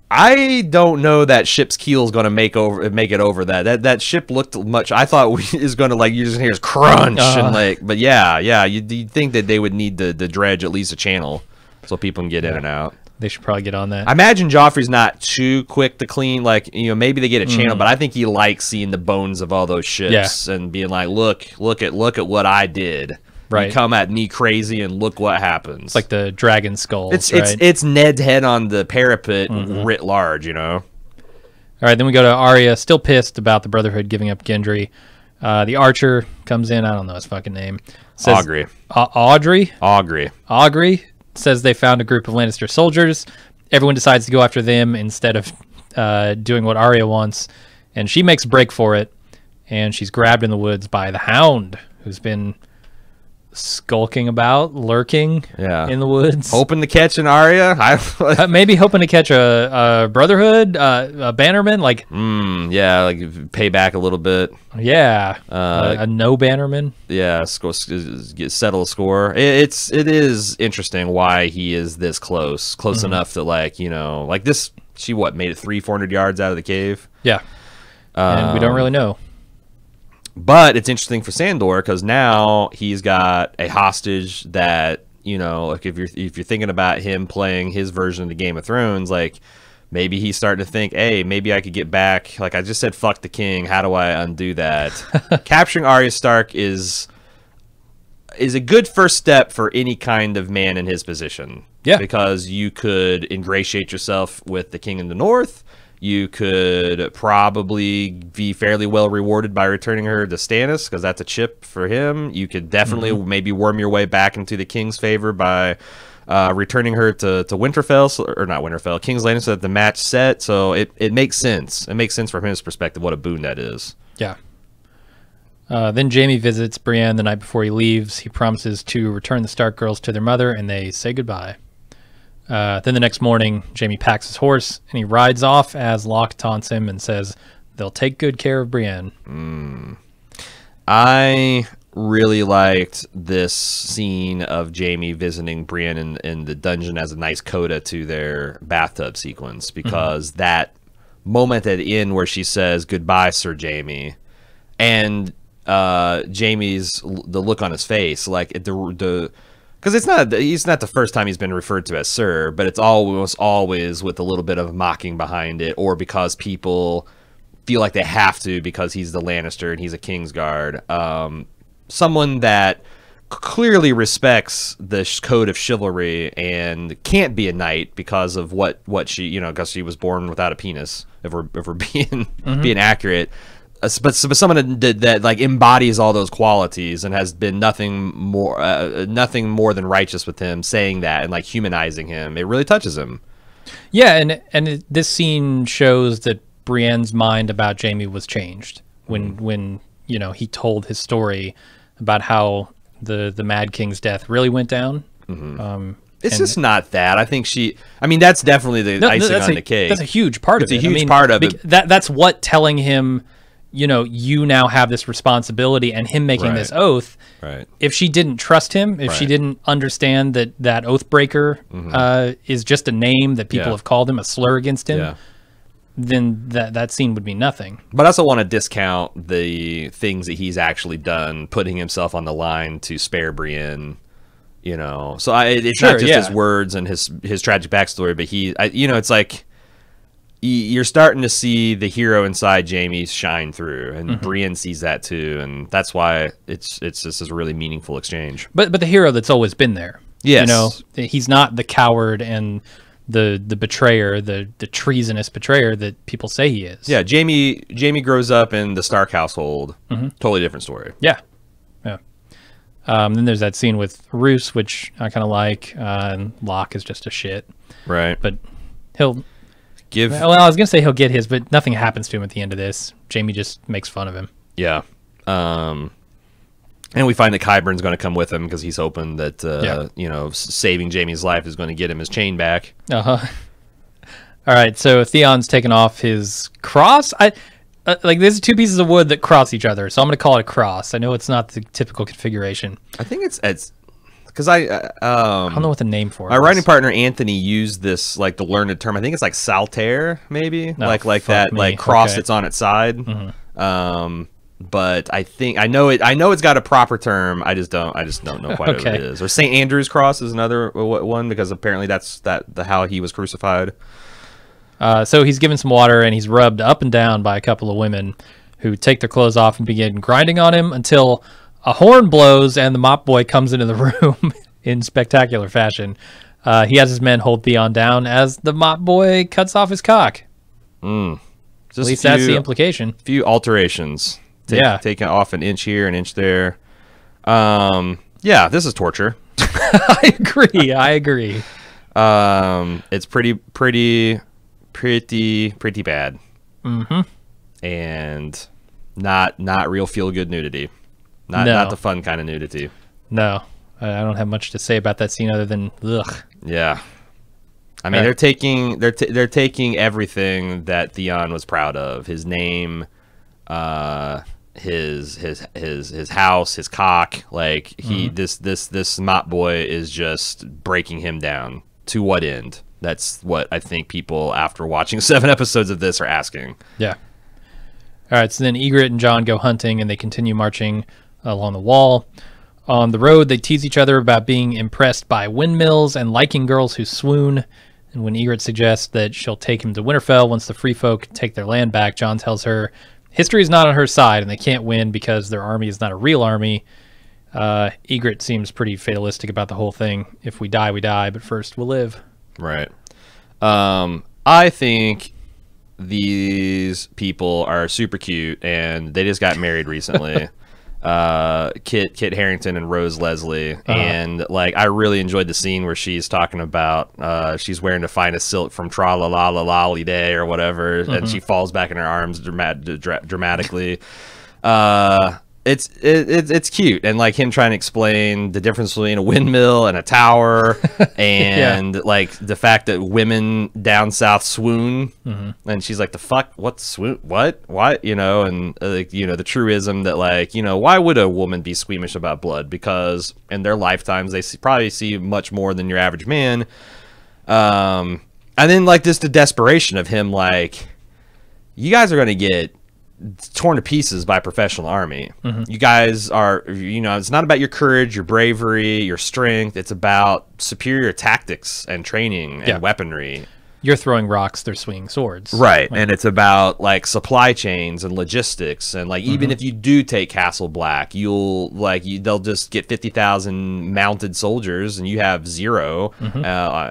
I don't know that ship's keel is going to make it over that. That ship looked much. I thought is going to, like, you just hear crunch and like, but yeah. You'd think that they would need to dredge at least a channel so people can get in and out. They should probably get on that. I imagine Joffrey's not too quick to clean. Like, you know, maybe they get a channel, but I think he likes seeing the bones of all those ships and being like, look at what I did. Right. You come at me crazy and look what happens. It's like the dragon skull. It's Ned's head on the parapet writ large, you know. All right, then we go to Arya, still pissed about the Brotherhood giving up Gendry. The archer comes in. I don't know his fucking name. Says, Augry. Augry says they found a group of Lannister soldiers. Everyone decides to go after them instead of doing what Arya wants, and she makes a break for it, and she's grabbed in the woods by the Hound, who's been skulking about, lurking in the woods, hoping to catch an Arya. Maybe hoping to catch a Brotherhood, a Bannerman, like like pay back a little bit. A no Bannerman. Settle a score. It is interesting why he is this close enough that, like, you know, like this. She made it 300-400 yards out of the cave. And we don't really know. But it's interesting for Sandor because now he's got a hostage that, you know, like if you're thinking about him playing his version of the Game of Thrones, like maybe he's starting to think, hey, maybe I could get back. Like I just said, fuck the king. How do I undo that? Capturing Arya Stark is a good first step for any kind of man in his position. Yeah, because you could ingratiate yourself with the king in the north. You could probably be fairly well rewarded by returning her to Stannis, because that's a chip for him. You could definitely maybe worm your way back into the king's favor by returning her to Winterfell, or not Winterfell, King's Landing, so that the match set. So it makes sense. It makes sense from his perspective what a boon that is. Yeah. Then Jaime visits Brienne the night before he leaves. He promises to return the Stark girls to their mother, and they say goodbye. Then the next morning, Jaime packs his horse, and he rides off as Locke taunts him and says, they'll take good care of Brienne. I really liked this scene of Jaime visiting Brienne in the dungeon as a nice coda to their bathtub sequence, because that moment at the end where she says, goodbye, Sir Jaime, and Jaime's the look on his face, like the because he's not the first time he's been referred to as Sir, but it's almost always with a little bit of mocking behind it, or because people feel like they have to because he's the Lannister and he's a Kingsguard. Someone that clearly respects the code of chivalry and can't be a knight because of what she, because she was born without a penis, if we're being being accurate. But someone that like embodies all those qualities and has been nothing more than righteous with him, saying that and like humanizing him, it really touches him. Yeah, and this scene shows that Brienne's mind about Jaime was changed when he told his story about how the Mad King's death really went down. It's just not that. I think that's definitely the icing on the cake. That's a huge part of it. It's a huge part of it. That's what telling him, you now have this responsibility, and him making this oath. Right. If she didn't trust him, if she didn't understand that oath breaker is just a name that people have called him, a slur against him, then that scene would be nothing. But I also want to discount the things that he's actually done, putting himself on the line to spare Brienne. So it's not just his words and his tragic backstory, but it's like you're starting to see the hero inside Jaime shine through, and Brienne sees that too, and that's why it's just a really meaningful exchange. But the hero that's always been there. Yes. He's not the coward and the betrayer, the treasonous betrayer that people say he is. Yeah, Jaime grows up in the Stark household. Totally different story. Yeah. Then there's that scene with Roose, which I kind of like, and Locke is just a shit. Right. But he'll give... Well, I was going to say he'll get his, but nothing happens to him at the end of this. Jaime just makes fun of him. Yeah. And we find that Qyburn's going to come with him because he's hoping that, saving Jaime's life is going to get him his chain back. All right, so Theon's taken off his cross. There's two pieces of wood that cross each other, so I'm going to call it a cross. I know it's not the typical configuration. I think it's because I don't know what the name for it my is. writing partner Anthony used this, like, the learned term. I think it's like saltare, maybe, like that, like cross that's on its side. But I know it's got a proper term. I just don't know quite what it is. Or St. Andrew's cross is another one, because apparently that's how he was crucified. So he's given some water, and he's rubbed up and down by a couple of women who take their clothes off and begin grinding on him until a horn blows and the mop boy comes into the room in spectacular fashion. He has his men hold Theon down as the mop boy cuts off his cock. At least that's the implication. Few alterations. Taking off an inch here, an inch there. This is torture. I agree. It's pretty bad. And not real feel-good nudity. Not the fun kind of nudity. No, I don't have much to say about that scene other than ugh. Yeah, I mean they're taking everything that Theon was proud of: his name, his house, his cock. Like this mop boy is just breaking him down. To what end? That's what I think people, after watching 7 episodes of this, are asking. Yeah. All right, so then Ygritte and Jon go hunting, and they continue marching along the wall. On the road, they tease each other about being impressed by windmills and liking girls who swoon. And when Ygritte suggests that she'll take him to Winterfell once the Free Folk take their land back, Jon tells her history is not on her side, and they can't win because their army is not a real army. Ygritte seems pretty fatalistic about the whole thing. If we die, we die, but first we'll live. Right. I think these people are super cute, and they just got married recently. Kit Harington and Rose Leslie, and like I really enjoyed the scene where she's talking about she's wearing the finest silk from Tra La La La Lolly Day or whatever, and she falls back in her arms dramatically. it's cute, and like him trying to explain the difference between a windmill and a tower, and like the fact that women down south swoon, and she's like, the fuck, what swoon, what, you know, and like, you know, the truism that like, you know, why would a woman be squeamish about blood? Because in their lifetimes they probably see much more than your average man. And then like the desperation of him, like, you guys are gonna get torn to pieces by a professional army. You guys are, you know, it's not about your courage, your bravery, your strength. It's about superior tactics and training and weaponry. You're throwing rocks, they're swinging swords. Right. Like, and it's about like supply chains and logistics. And like, even if you do take Castle Black, you'll like, they'll just get 50,000 mounted soldiers and you have 0.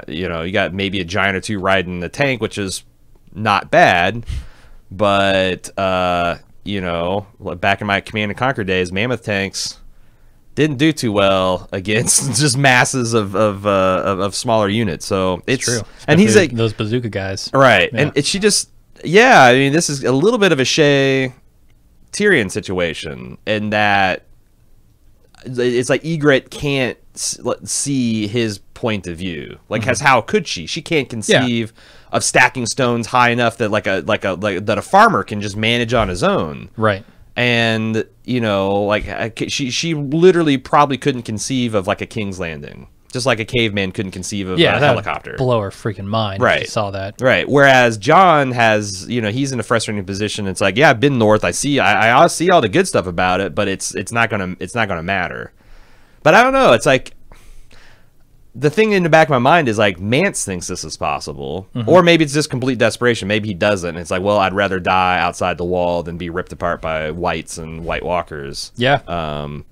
You know, you got maybe a giant or 2 riding the tank, which is not bad. But, you know, back in my Command & Conquer days, mammoth tanks didn't do too well against just masses of smaller units. So it's true. And he's like those bazooka guys. Right. Yeah. And she just, I mean, this is a little bit of a Shay Tyrion situation in that it's like Ygritte can't see his point of view. Like, how could she? She can't conceive of stacking stones high enough that like that a farmer can just manage on his own. Right. And you know, like she literally probably couldn't conceive of like a King's Landing, just like a caveman couldn't conceive of a helicopter. Blow her freaking mind. Right. If you saw that. Right. Whereas John has, you know, he's in a frustrating position. It's like, yeah, I've been north. I see all the good stuff about it, but it's not gonna matter. But I don't know. It's like, the thing in the back of my mind is like, Mance thinks this is possible, or maybe it's just complete desperation. Maybe he doesn't. It's like, well, I'd rather die outside the wall than be ripped apart by whites and White Walkers. Yeah. And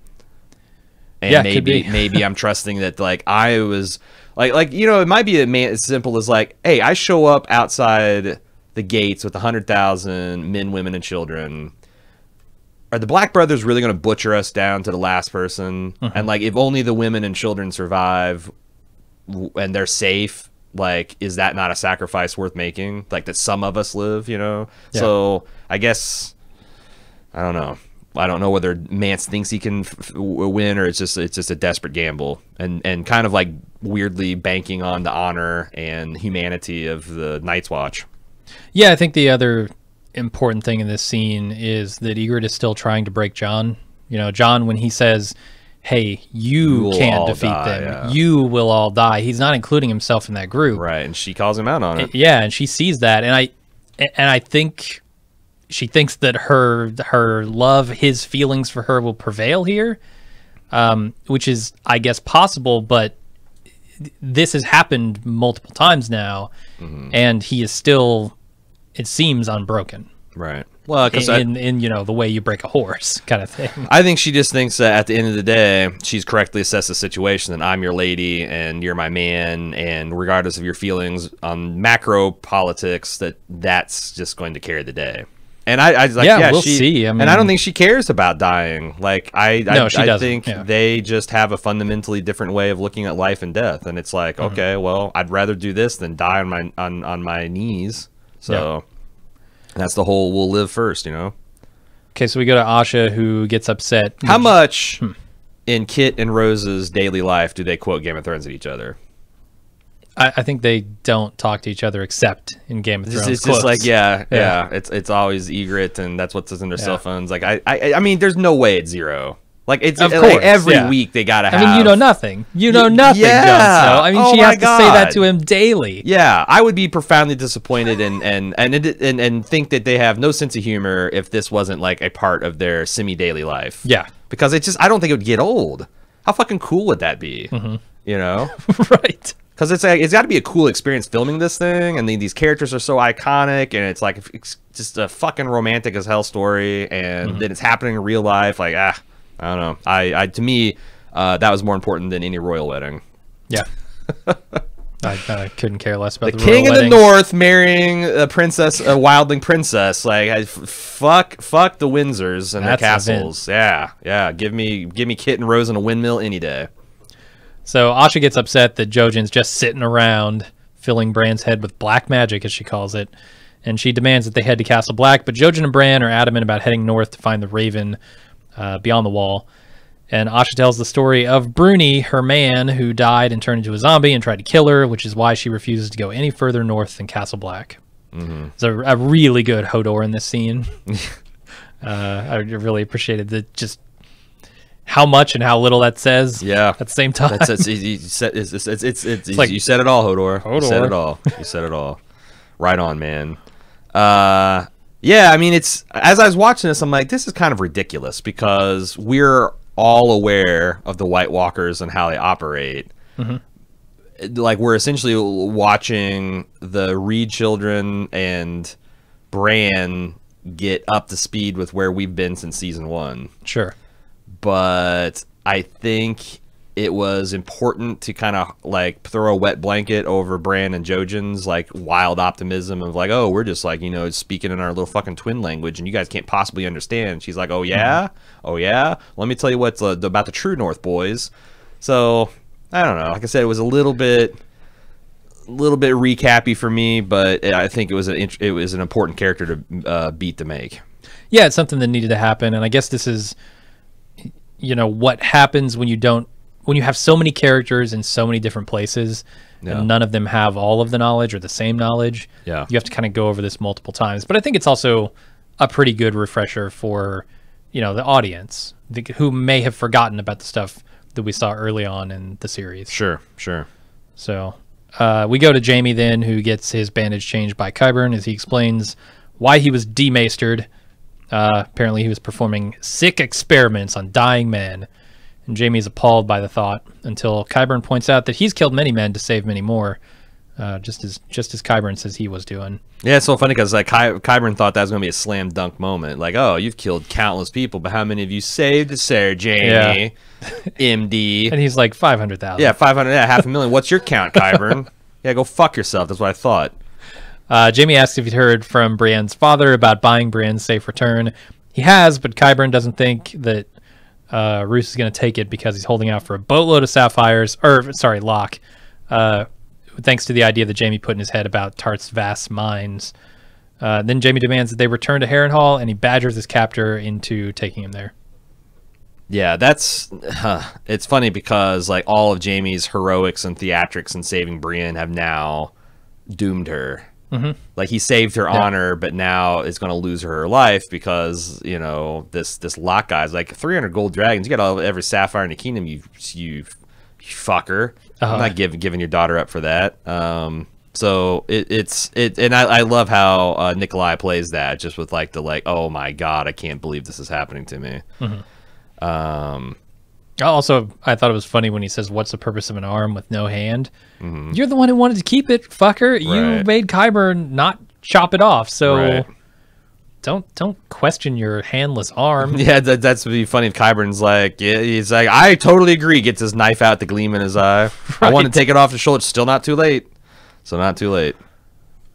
maybe I'm trusting that like I was like, you know, it might be as simple as like, hey, I show up outside the gates with 100,000 men, women, and children. Are the Black Brothers really going to butcher us down to the last person? And like, if only the women and children survive and they're safe, like, is that not a sacrifice worth making? Like, that some of us live, you know? Yeah. So I guess, I don't know. I don't know whether Mance thinks he can win, or it's just a desperate gamble, and kind of like weirdly banking on the honor and humanity of the Night's Watch. Yeah, I think the other important thing in this scene is that Ygritte is still trying to break Jon. You know, Jon, when he says, hey, you can't defeat them, you will all die, he's not including himself in that group. Right, and she calls him out on it. Yeah, and she sees that, and I think she thinks that her love, his feelings for her will prevail here, which is, I guess, possible, but this has happened multiple times now, and he is still, it seems, unbroken. Right. Well, because in you know, the way you break a horse kind of thing. I think she just thinks that at the end of the day, she's correctly assessed the situation, and I'm your lady and you're my man, and regardless of your feelings on macro politics, that's just going to carry the day. And I like, we'll see. I mean, and I don't think she cares about dying. Like I think they just have a fundamentally different way of looking at life and death, and it's like, okay, well, I'd rather do this than die on my knees. So. That's the whole we'll live first, you know? Okay, so we go to Asha, who gets upset. How much in Kit and Rose's daily life do they quote Game of Thrones at each other? I think they don't talk to each other except in Game of Thrones. It's just like, it's always Ygritte, and that's what's in their cell phones. Like, I mean, there's no way it's 0. Like, it's of like course, every week they gotta have. I mean, you know nothing. You know nothing, Jon Snow. I mean, she has to say that to him daily. Yeah, I would be profoundly disappointed and think that they have no sense of humor if this wasn't like a part of their semi-daily life. Yeah, because I don't think it would get old. How fucking cool would that be? You know, right? Because it's got to be a cool experience filming this thing, and these characters are so iconic, and it's like it's just a fucking romantic as hell story, and then it's happening in real life. Like, I don't know. To me, that was more important than any royal wedding. Yeah. I couldn't care less about the king royal in weddings. the north marrying a princess, a wildling princess. Like, fuck the Windsors and their castles. Yeah. Give me Kit and Rose in a windmill any day. So Asha gets upset that Jojen's just sitting around filling Bran's head with black magic, as she calls it, and she demands that they head to Castle Black. But Jojen and Bran are adamant about heading north to find the Raven. beyond the wall. And Asha tells the story of Bruni, her man, who died and turned into a zombie and tried to kill her, which is why she refuses to go any further north than Castle Black. It's a really good Hodor in this scene. I really appreciated just how much and how little that says. Yeah, at the same time. You said it all, Hodor. You said it all. You said it all. Right on, man. Yeah, I mean, it's as I was watching this, I'm like, this is kind of ridiculous because we're all aware of the White Walkers and how they operate. Like, we're essentially watching the Reed children and Bran get up to speed with where we've been since season 1. Sure. But I think it was important to kind of like throw a wet blanket over Bran and Jojen's like wild optimism of like, oh, we're just like, you know, speaking in our little fucking twin language and you guys can't possibly understand. She's like, oh yeah, oh yeah. Let me tell you what's about the true North, boys. So I don't know. Like I said, it was a little bit recappy for me, but I think it was an important character to beat to make. Yeah, it's something that needed to happen, and I guess this is, you know, what happens when you have so many characters in so many different places, and none of them have all of the knowledge or the same knowledge. Yeah, you have to kind of go over this multiple times. But I think it's also a pretty good refresher for, you know, the audience who may have forgotten about the stuff that we saw early on in the series. Sure. So we go to Jaime then, who gets his bandage changed by Qyburn as he explains why he was demastered. Apparently he was performing sick experiments on dying men. And Jaime is appalled by the thought until Qyburn points out that he's killed many men to save many more, just as Qyburn says he was doing. Yeah, it's so funny because like Qyburn thought that was going to be a slam dunk moment. Like, oh, you've killed countless people, but how many of you saved Sir Jaime? Yeah. MD. And he's like 500,000. Yeah, 500. Yeah, 500,000. What's your count, Qyburn? Yeah, go fuck yourself. That's what I thought. Jaime asks if he'd heard from Brienne's father about buying Brienne's safe return. He has, but Qyburn doesn't think that Roose is going to take it because he's holding out for a boatload of sapphires, Locke, thanks to the idea that Jaime put in his head about Tarth's vast mines. Then Jaime demands that they return to Harrenhal, and he badgers his captor into taking him there. Yeah, that's it's funny because like all of Jaime's heroics and theatrics in saving Brienne have now doomed her. Like he saved her honor, but now is going to lose her life because, you know, this Locke guy's like 300 gold dragons. You got every sapphire in the kingdom. You fucker. I'm not giving your daughter up for that. So and I love how Nikolai plays that just with like oh my god, I can't believe this is happening to me. Also, I thought it was funny when he says, "What's the purpose of an arm with no hand?" You're the one who wanted to keep it, fucker. Right. You made Qyburn not chop it off, so don't question your handless arm. Yeah, that's would be funny if Qyburn's like, yeah, he's like, I totally agree. Gets his knife out, the gleam in his eye. Right. I want to take it off the shoulder. It's still not too late. So not too late.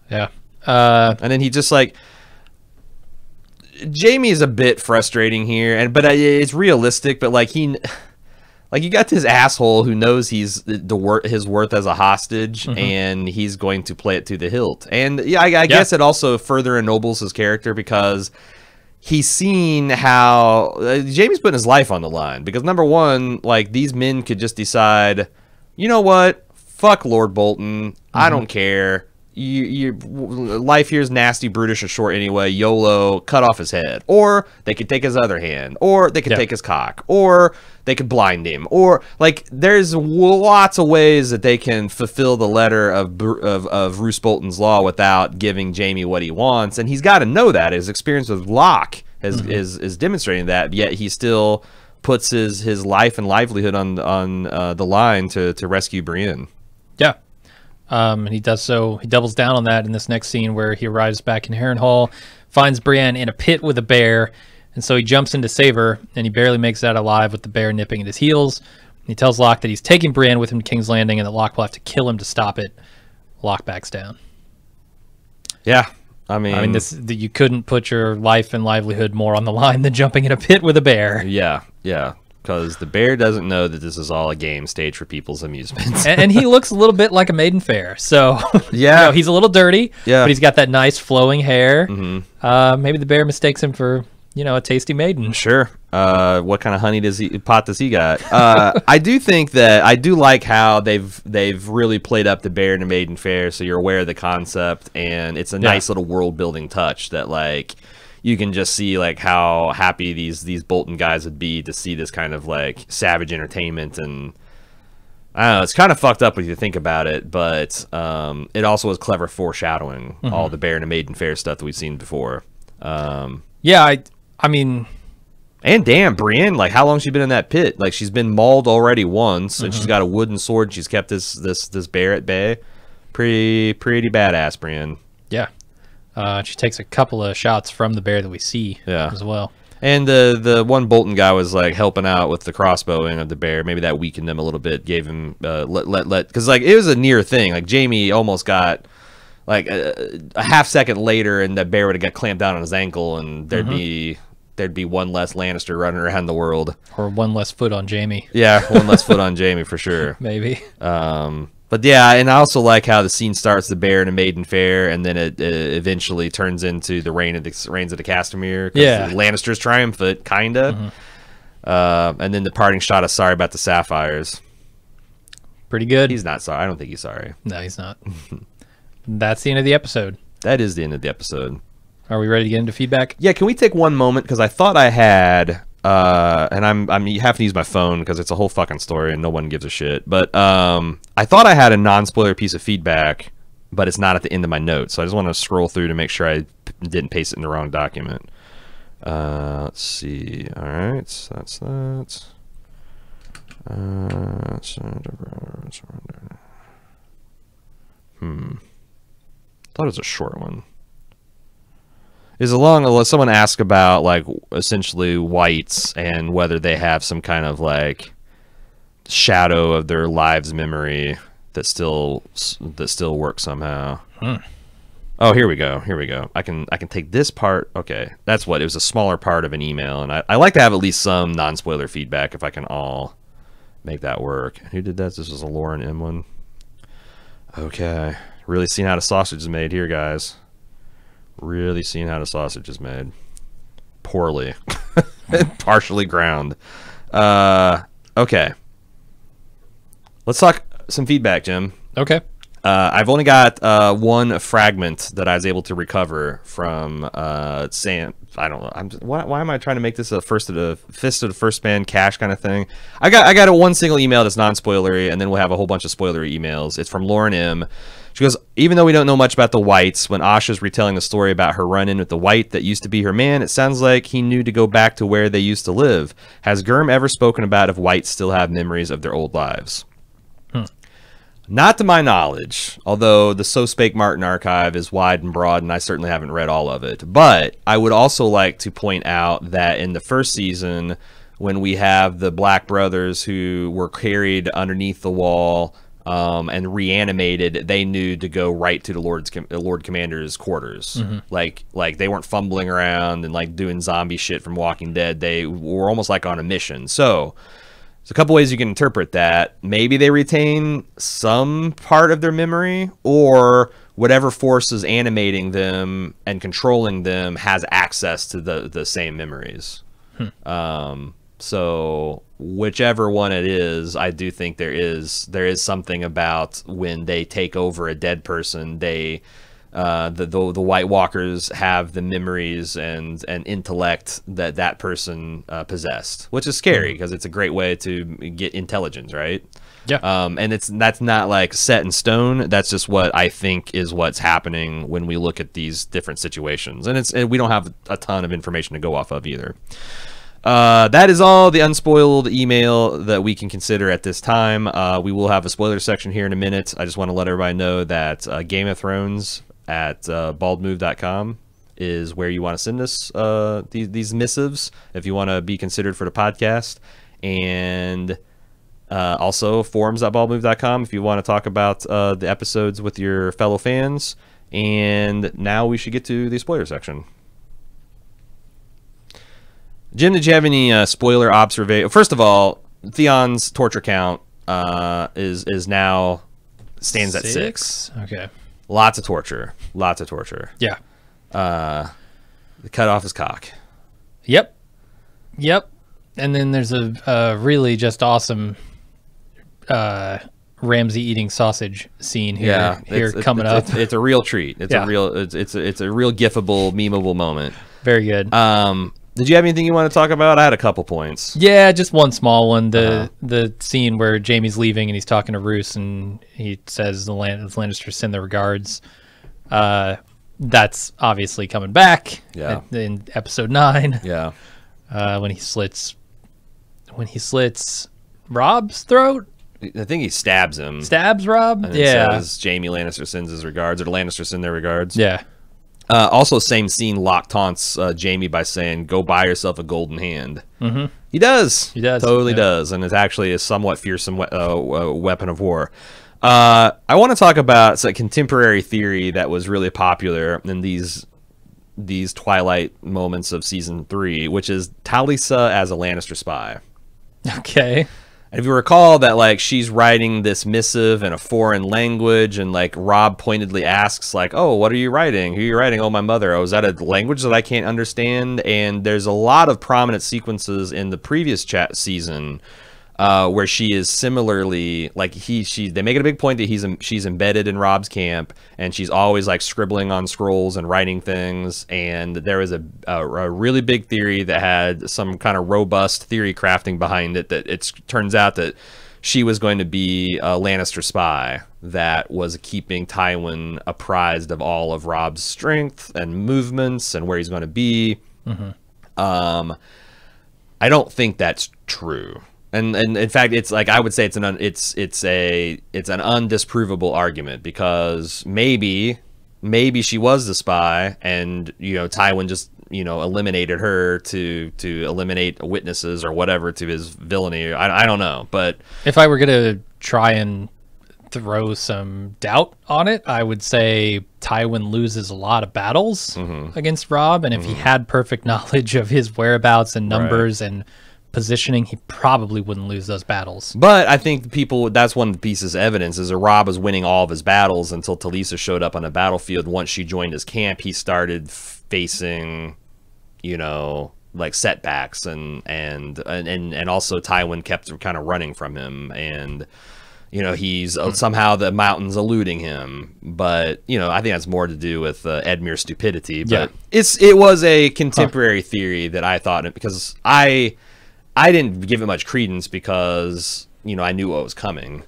Yeah. And then he just like. Jaime is a bit frustrating here, but it's realistic. But like you got this asshole who knows he's his worth as a hostage, and he's going to play it to the hilt. And yeah, I guess it also further ennobles his character because he's seen how Jaime's putting his life on the line. Because number one, like these men could just decide, you know what, fuck Lord Bolton, I don't care. Life here is nasty, brutish, or short anyway. YOLO, cut off his head. Or they could take his other hand. Or they could take his cock. Or they could blind him. Or, like, there's lots of ways that they can fulfill the letter of Roose Bolton's law without giving Jaime what he wants. And he's got to know that. His experience with Locke is demonstrating that. Yet he still puts his life and livelihood on the line to rescue Brienne. Yeah. And he does so. He doubles down on that in this next scene where he arrives back in Harrenhal, finds Brienne in a pit with a bear, and so he jumps in to save her, and he barely makes it out alive with the bear nipping at his heels. He tells Locke that he's taking Brienne with him to King's Landing and that Locke will have to kill him to stop it. Locke backs down. Yeah, I mean, you couldn't put your life and livelihood more on the line than jumping in a pit with a bear. Yeah. Because the bear doesn't know that this is all a game stage for people's amusement. and he looks a little bit like a maiden fair. So, yeah, he's a little dirty, but he's got that nice flowing hair. Maybe the bear mistakes him for a tasty maiden. Sure. What kind of honey does he got? I do think that I do like how they've really played up the bear and the maiden fair, so you're aware of the concept, and it's a nice little world building touch that like you can just see like how happy these Bolton guys would be to see this kind of like savage entertainment. And I don't know, it's kind of fucked up when you think about it, but it also is clever foreshadowing all the bear and the maiden fair stuff that we've seen before. Yeah, I mean, and damn, Brienne, like how long she been in that pit? Like she's been mauled already once, and she's got a wooden sword. And she's kept this bear at bay. Pretty badass, Brienne. Yeah, she takes a couple of shots from the bear that we see as well. And the one Bolton guy was like helping out with the crossbowing of the bear. Maybe that weakened him a little bit. Gave him because like it was a near thing. Like Jaime almost got like a half second later, and that bear would have got clamped down on his ankle, and there'd be one less Lannister running around the world, or one less foot on Jaime. Yeah, one less foot on Jaime for sure. Maybe. But yeah, and I also like how the scene starts the bear and a maiden fair, and then it eventually turns into the reigns of the Castamere. Yeah, Lannister's triumphant, kinda. And then the parting shot of sorry about the sapphires. Pretty good. He's not sorry. I don't think he's sorry. No, he's not. That's the end of the episode. That is the end of the episode. Are we ready to get into feedback? Yeah, can we take one moment? Because I thought I had, and I'm having to use my phone because it's a whole fucking story and no one gives a shit. But I thought I had a non-spoiler piece of feedback, but it's not at the end of my notes. So I just want to scroll through to make sure I didn't paste it in the wrong document. Let's see. All right, so that's that. Thought it was a short one. Is along someone asked about like essentially whites and whether they have some kind of like shadow of their lives memory that still works somehow. Oh, here we go. I can take this part. Okay, that's what it was, a smaller part of an email, and I like to have at least some non-spoiler feedback if I can all make that work. Who did that? This was a Lauren M one. Okay. Really seeing how the sausage is made here, guys. Really seeing how the sausage is made. Poorly. Partially ground. Okay. Let's talk some feedback, Jim. Okay. I've only got one fragment that I was able to recover from Sam. I don't know. Why am I trying to make this a fist of the first man cash kind of thing? I got a one single email that's non-spoilery, and then we'll have a whole bunch of spoilery emails. It's from Lauren M. She goes, even though we don't know much about the Whites, when Asha's retelling the story about her run-in with the White that used to be her man, it sounds like he knew to go back to where they used to live. Has Gurm ever spoken about if Whites still have memories of their old lives? Not to my knowledge, although the So Spake Martin archive is wide and broad, and I certainly haven't read all of it. But I would also like to point out that in the first season, when we have the Black brothers who were carried underneath the wall and reanimated, they knew to go right to the Lord Commander's quarters. Like they weren't fumbling around and like doing zombie shit from Walking Dead. They were almost like on a mission. So there's a couple ways you can interpret that. Maybe they retain some part of their memory, or whatever force is animating them and controlling them has access to the same memories. So whichever one it is, I do think there is something about when they take over a dead person, they the White Walkers have the memories and intellect that person possessed, which is scary because it's a great way to get intelligence, right? Yeah. And that's not like set in stone. That's just what I think is what's happening when we look at these different situations, and we don't have a ton of information to go off of either. That is all the unspoiled email that we can consider at this time. We will have a spoiler section here in a minute. I just want to let everybody know that Game of Thrones at baldmove.com is where you want to send us these missives if you want to be considered for the podcast, and also forums.baldmove.com if you want to talk about the episodes with your fellow fans. And now we should get to the spoiler section. Jim, did you have any spoiler observation? First of all, Theon's torture count is now stands at 6. Okay. Lots of torture. Yeah. Cut off his cock. Yep. Yep. And then there's a really just awesome Ramsay eating sausage scene here, coming up. It's a real treat. It's a real gifable, memeable moment. Very good. Did you have anything you want to talk about? I had a couple points. Yeah, just one small one. The scene where Jaime's leaving and he's talking to Roose and he says the Lannisters send their regards. That's obviously coming back in episode 9. Yeah. When he slits Rob's throat. I think he stabs him. Stabs Rob? And it says Jaime Lannister sends his regards, or the Lannisters send their regards. Yeah. Also, same scene, Locke taunts Jaime by saying, "Go buy yourself a golden hand." Mm-hmm. He does. He does. Totally does. And it's actually a somewhat fearsome weapon of war. I want to talk about a contemporary theory that was really popular in these twilight moments of season 3, which is Talisa as a Lannister spy. Okay. And if you recall that, like, she's writing this missive in a foreign language, and like Rob pointedly asks, like, "Oh, what are you writing? Who are you writing?" "Oh, my mother." "Oh, is that a language that I can't understand?" And there's a lot of prominent sequences in the previous chat season where she is similarly, like, they make it a big point that she's embedded in Rob's camp, and she's always like scribbling on scrolls and writing things. And there was a really big theory that had some kind of robust theory crafting behind it, that it turns out that she was going to be a Lannister spy that was keeping Tywin apprised of all of Rob's strength and movements and where he's going to be. Mm-hmm. I don't think that's true. And in fact, it's like, I would say it's an undisprovable argument, because maybe she was the spy, and Tywin just eliminated her to eliminate witnesses or whatever to his villainy. I don't know, but if I were gonna try and throw some doubt on it, I would say Tywin loses a lot of battles against Rob, and if he had perfect knowledge of his whereabouts and numbers and positioning, he probably wouldn't lose those battles. But I think that's one of the pieces of evidence, is that Rob was winning all of his battles until Talisa showed up on the battlefield. Once she joined his camp, he started facing, like, setbacks, and also Tywin kept kind of running from him, and he's somehow the mountain's eluding him. But I think that's more to do with Edmure's stupidity. But it was a contemporary theory that I thought, because I didn't give it much credence, because I knew what was coming,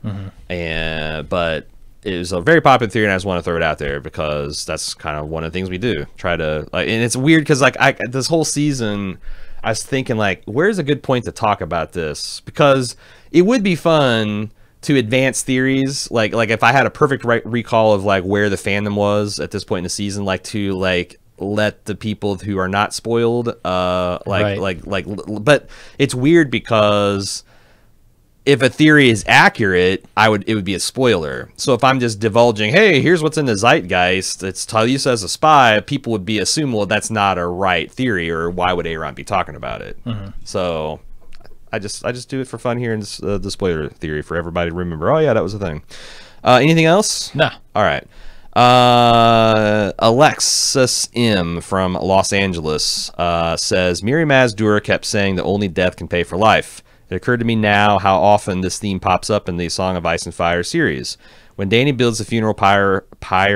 but it was a very popular theory, and I just want to throw it out there because that's kind of one of the things we do. Try to, like, and it's weird because, like, this whole season, I was thinking, like, where's a good point to talk about this? Because it would be fun to advance theories, like if I had a perfect recall of, like, where the fandom was at this point in the season, like, to, like, let the people who are not spoiled but it's weird, because if a theory is accurate, it would be a spoiler. So if I'm just divulging, hey, here's what's in the zeitgeist, it's Talisa as a spy, people would assume, well, that's not a right theory, or why would Aaron be talking about it? So I just do it for fun here in the spoiler theory for everybody to remember. Oh yeah, that was a thing. Anything else? No. All right. Alexis M from Los Angeles says, Miri Maz-Dur kept saying that only death can pay for life. It occurred to me now how often this theme pops up in the Song of Ice and Fire series. When Dany builds the funeral pyre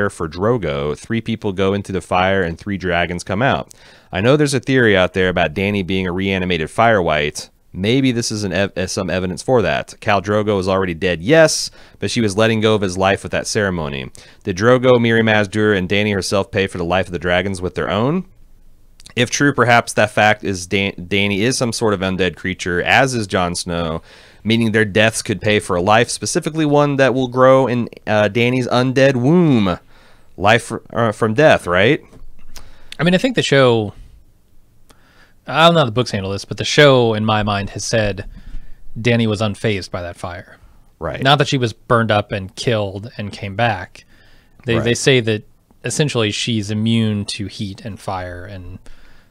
for Drogo, 3 people go into the fire and 3 dragons come out. I know there's a theory out there about Dany being a reanimated Firewhite. Maybe this is some evidence for that. Khal Drogo is already dead, yes, but she was letting go of his life with that ceremony. Did Drogo, Miri Maz-Dur, and Dany herself pay for the life of the dragons with their own? If true, perhaps that fact is Dany is some sort of undead creature, as is Jon Snow, meaning their deaths could pay for a life, specifically one that will grow in Dany's undead womb. Life from death, right? I mean, I think the show... I don't know how the books handle this, but the show, in my mind, has said Dany was unfazed by that fire. Right. Not that she was burned up and killed and came back. They say that essentially she's immune to heat and fire and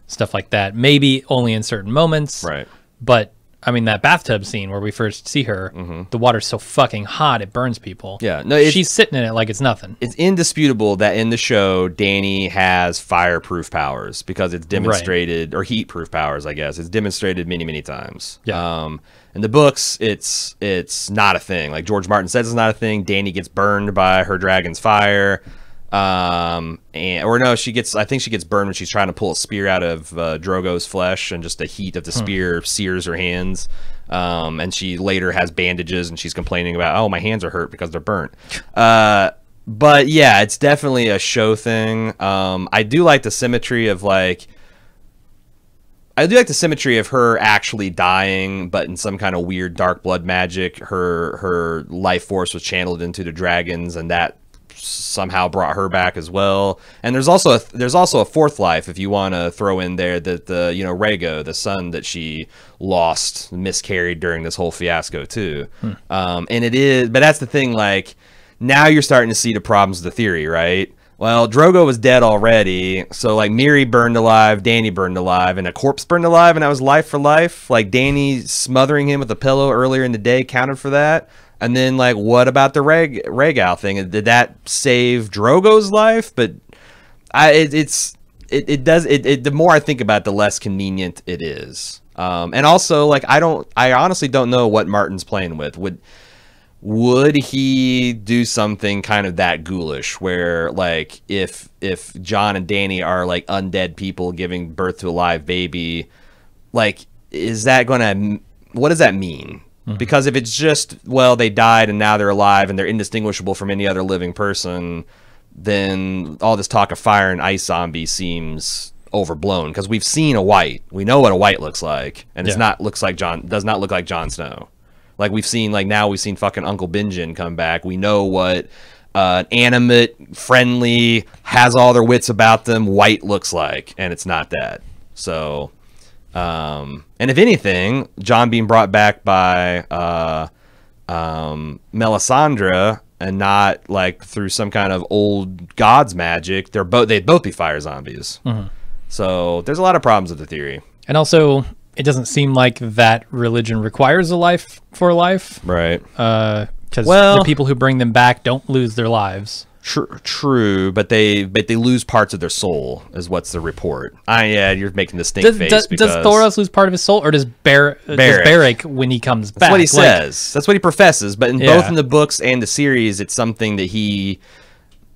stuff like that. Maybe only in certain moments. Right. But I mean, that bathtub scene where we first see her, the water's so fucking hot it burns people. Yeah, no, she's sitting in it like it's nothing. It's indisputable that in the show, Dany has fireproof powers because it's demonstrated, or heat-proof powers, I guess. It's demonstrated many, many times. Yeah. In the books, it's not a thing. Like George Martin says, it's not a thing. Dany gets burned by her dragon's fire. I think she gets burned when she's trying to pull a spear out of Drogo's flesh, and just the heat of the spear sears her hands. And she later has bandages, and she's complaining about, oh, my hands are hurt because they're burnt. But yeah, it's definitely a show thing. I do like the symmetry of her actually dying, but in some kind of weird dark blood magic, her life force was channeled into the dragons, and that somehow brought her back as well. And there's also a fourth life, if you want to throw in there, that Rhaego, the son that she lost, miscarried during this whole fiasco too. But that's the thing, like, now you're starting to see the problems of the theory, right? Well, Drogo was dead already, so like Miri burned alive, Dany burned alive, and a corpse burned alive, and that was life for life. Like Dany smothering him with a pillow earlier in the day counted for that. And then, like, what about the Rhaegal thing? Did that save Drogo's life? But the more I think about it, the less convenient it is. And also, like, I honestly don't know what Martin's playing with. Would he do something kind of that ghoulish, where, like, if Jon and Dany are like undead people giving birth to a live baby, like, what does that mean? Because if it's just, well, they died and now they're alive and they're indistinguishable from any other living person, then all this talk of fire and ice zombie seems overblown, because we've seen a white. We know what a white looks like, and does not look like Jon Snow. Like we've seen fucking Uncle Benjen come back. We know what animate, friendly, has all their wits about them white looks like, and it's not that. So and if anything, Jon being brought back by Melisandre, and not like through some kind of old god's magic, they'd both be fire zombies. So there's a lot of problems with the theory. And also, it doesn't seem like that religion requires a life for life, right? Because the people who bring them back don't lose their lives. True, but they lose parts of their soul, is what's the report. You're making this stink face. Does Thoros lose part of his soul, or does Beric when he comes back? That's what he says. That's what he professes. But both in the books and the series, it's something that he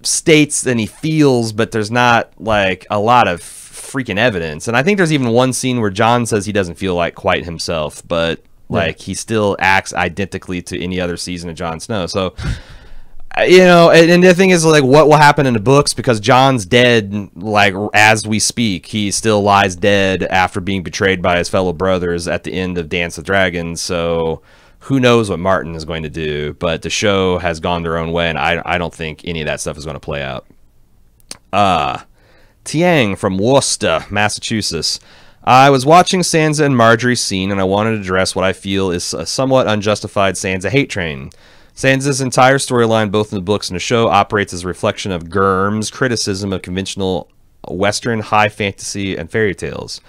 states and he feels, but there's not like a lot of freaking evidence. And I think there's even one scene where Jon says he doesn't feel like quite himself, but like he still acts identically to any other season of Jon Snow. So, and the thing is, like, what will happen in the books, because Jon's dead, like, as we speak. He still lies dead after being betrayed by his fellow brothers at the end of Dance of Dragons. So who knows what Martin is going to do, but the show has gone their own way, and I don't think any of that stuff is going to play out. Tiang from Worcester, Massachusetts. I was watching Sansa and Marjorie's scene, and I wanted to address what I feel is a somewhat unjustified Sansa hate train. Sansa's entire storyline, both in the books and the show, operates as a reflection of Gurm's criticism of conventional Western high fantasy and fairy tales.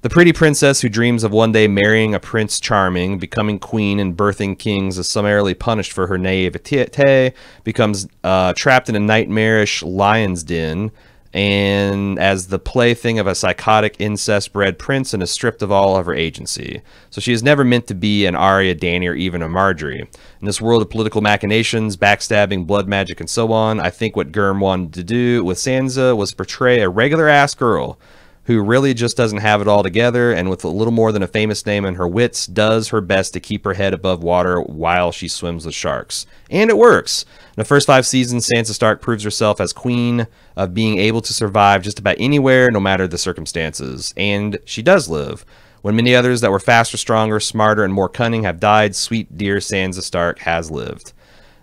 The pretty princess who dreams of one day marrying a Prince Charming, becoming queen, and birthing kings is summarily punished for her naivete, becomes trapped in a nightmarish lion's den, and as the plaything of a psychotic incest-bred prince, and is stripped of all of her agency. So she is never meant to be an Arya, Dany, or even a Marjorie. In this world of political machinations, backstabbing, blood magic, and so on, I think what Gurm wanted to do with Sansa was portray a regular-ass girl who really just doesn't have it all together, and with a little more than a famous name and her wits, does her best to keep her head above water while she swims with sharks. And it works. In the first 5 seasons, Sansa Stark proves herself as queen of being able to survive just about anywhere, no matter the circumstances. And she does live. When many others that were faster, stronger, smarter, and more cunning have died, sweet dear Sansa Stark has lived.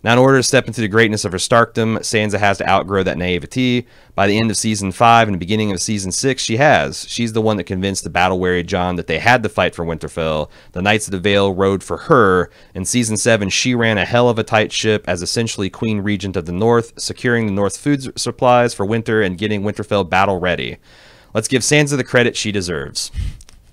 Now, in order to step into the greatness of her Starkdom, Sansa has to outgrow that naivety. By the end of Season 5 and the beginning of Season 6, she has. She's the one that convinced the battle-weary Jon that they had to fight for Winterfell. The Knights of the Vale rode for her. In Season 7, she ran a hell of a tight ship as essentially Queen Regent of the North, securing the North food supplies for winter and getting Winterfell battle-ready. Let's give Sansa the credit she deserves.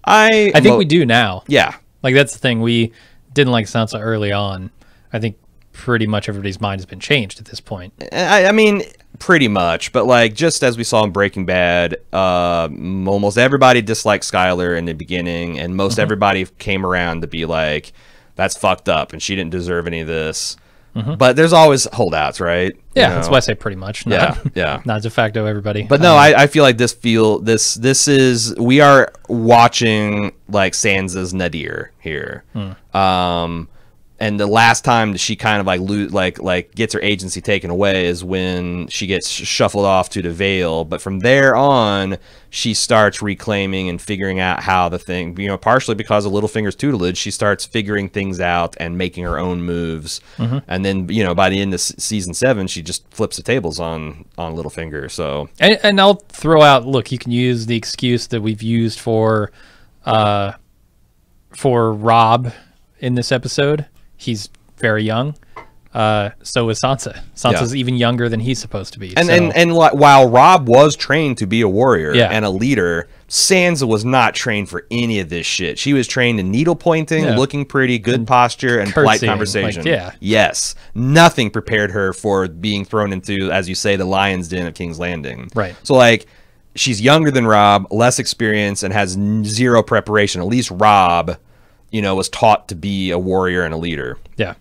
I think we do now. Yeah. Like, that's the thing. We didn't like Sansa early on. I think pretty much everybody's mind has been changed at this point. I mean, pretty much. But, like, just as we saw in Breaking Bad, almost everybody disliked Skylar in the beginning, and most everybody came around to be like, that's fucked up, and she didn't deserve any of this. But there's always holdouts, right? Yeah, that's why I say pretty much. Yeah. Not de facto everybody. But no, I feel like this is, we are watching like Sansa's nadir here. And the last time she kind of like gets her agency taken away is when she gets shuffled off to the Vale. But from there on, she starts reclaiming and figuring out how the thing, partially because of Littlefinger's tutelage, she starts figuring things out and making her own moves. And then, by the end of season 7, she just flips the tables on Littlefinger. So, and I'll throw out, look, you can use the excuse that we've used for Rob in this episode. He's very young. So is Sansa. Sansa's even younger than he's supposed to be. And while Rob was trained to be a warrior and a leader, Sansa was not trained for any of this shit. She was trained in needle pointing, looking pretty, good posture, and polite conversation. Yes. Nothing prepared her for being thrown into, as you say, the lion's den of King's Landing. Right. So, like, she's younger than Rob, less experience, and has zero preparation. At least Rob, was taught to be a warrior and a leader. Yeah.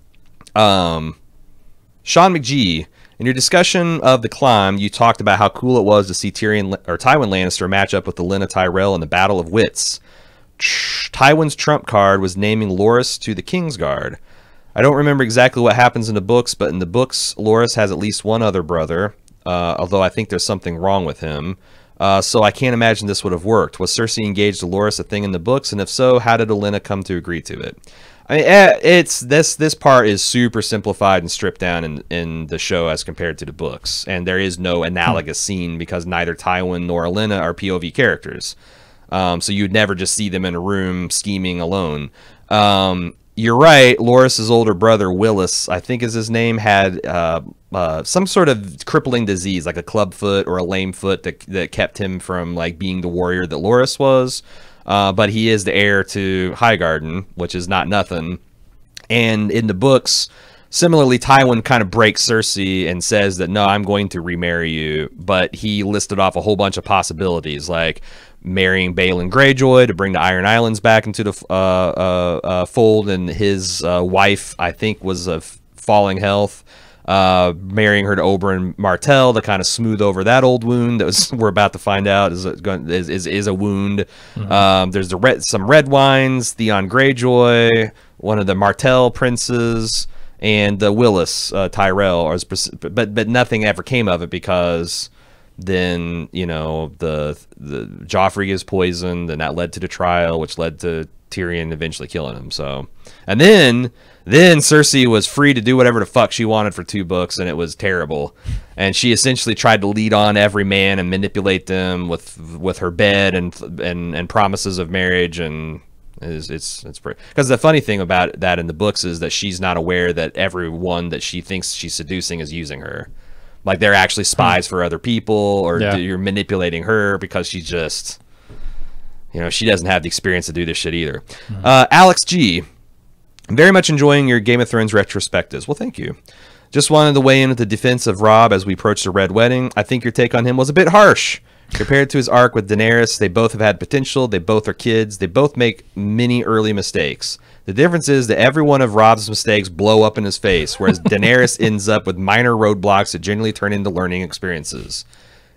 Sean McGee, in your discussion of The Climb, you talked about how cool it was to see Tywin Lannister match up with the Lena Tyrell in the Battle of Wits. Tywin's trump card was naming Loras to the Kingsguard. I don't remember exactly what happens in the books, but in the books, Loras has at least one other brother, although I think there's something wrong with him. So I can't imagine this would have worked. Was Cersei engaged to Loras a thing in the books? And if so, how did Olenna come to agree to it? I mean, it's this part is super simplified and stripped down in the show as compared to the books, and there is no analogous scene because neither Tywin nor Olenna are POV characters. So you'd never just see them in a room scheming alone. You're right. Loras's older brother Willis, I think is his name, had some sort of crippling disease, like a clubfoot or a lame foot that kept him from like being the warrior that Loras was. But he is the heir to Highgarden, which is not nothing. And in the books, similarly, Tywin kind of breaks Cersei and says that, no, I'm going to remarry you. But he listed off a whole bunch of possibilities, like marrying Balon Greyjoy to bring the Iron Islands back into the fold. And his wife, I think, was of falling health. Marrying her to Oberyn Martell to kind of smooth over that old wound that we're about to find out is a wound. There's some red wines, Theon Greyjoy, one of the Martell princes, and Willis Tyrell, but nothing ever came of it because then the Joffrey is poisoned, and that led to the trial, which led to Tyrion eventually killing him. So, and then Cersei was free to do whatever the fuck she wanted for 2 books, and it was terrible. And she essentially tried to lead on every man and manipulate them with her bed and promises of marriage. And it's pretty, because the funny thing about that in the books is that she's not aware that everyone that she thinks she's seducing is using her. Like they're actually spies for other people, or you're manipulating her because she's just, she doesn't have the experience to do this shit either. Alex G. I'm very much enjoying your Game of Thrones retrospectives. Well, thank you. Just wanted to weigh in with the defense of Rob as we approach the Red Wedding. I think your take on him was a bit harsh. Compared to his arc with Daenerys, they both have had potential. They both are kids. They both make many early mistakes. The difference is that every one of Rob's mistakes blow up in his face, whereas Daenerys ends up with minor roadblocks that generally turn into learning experiences.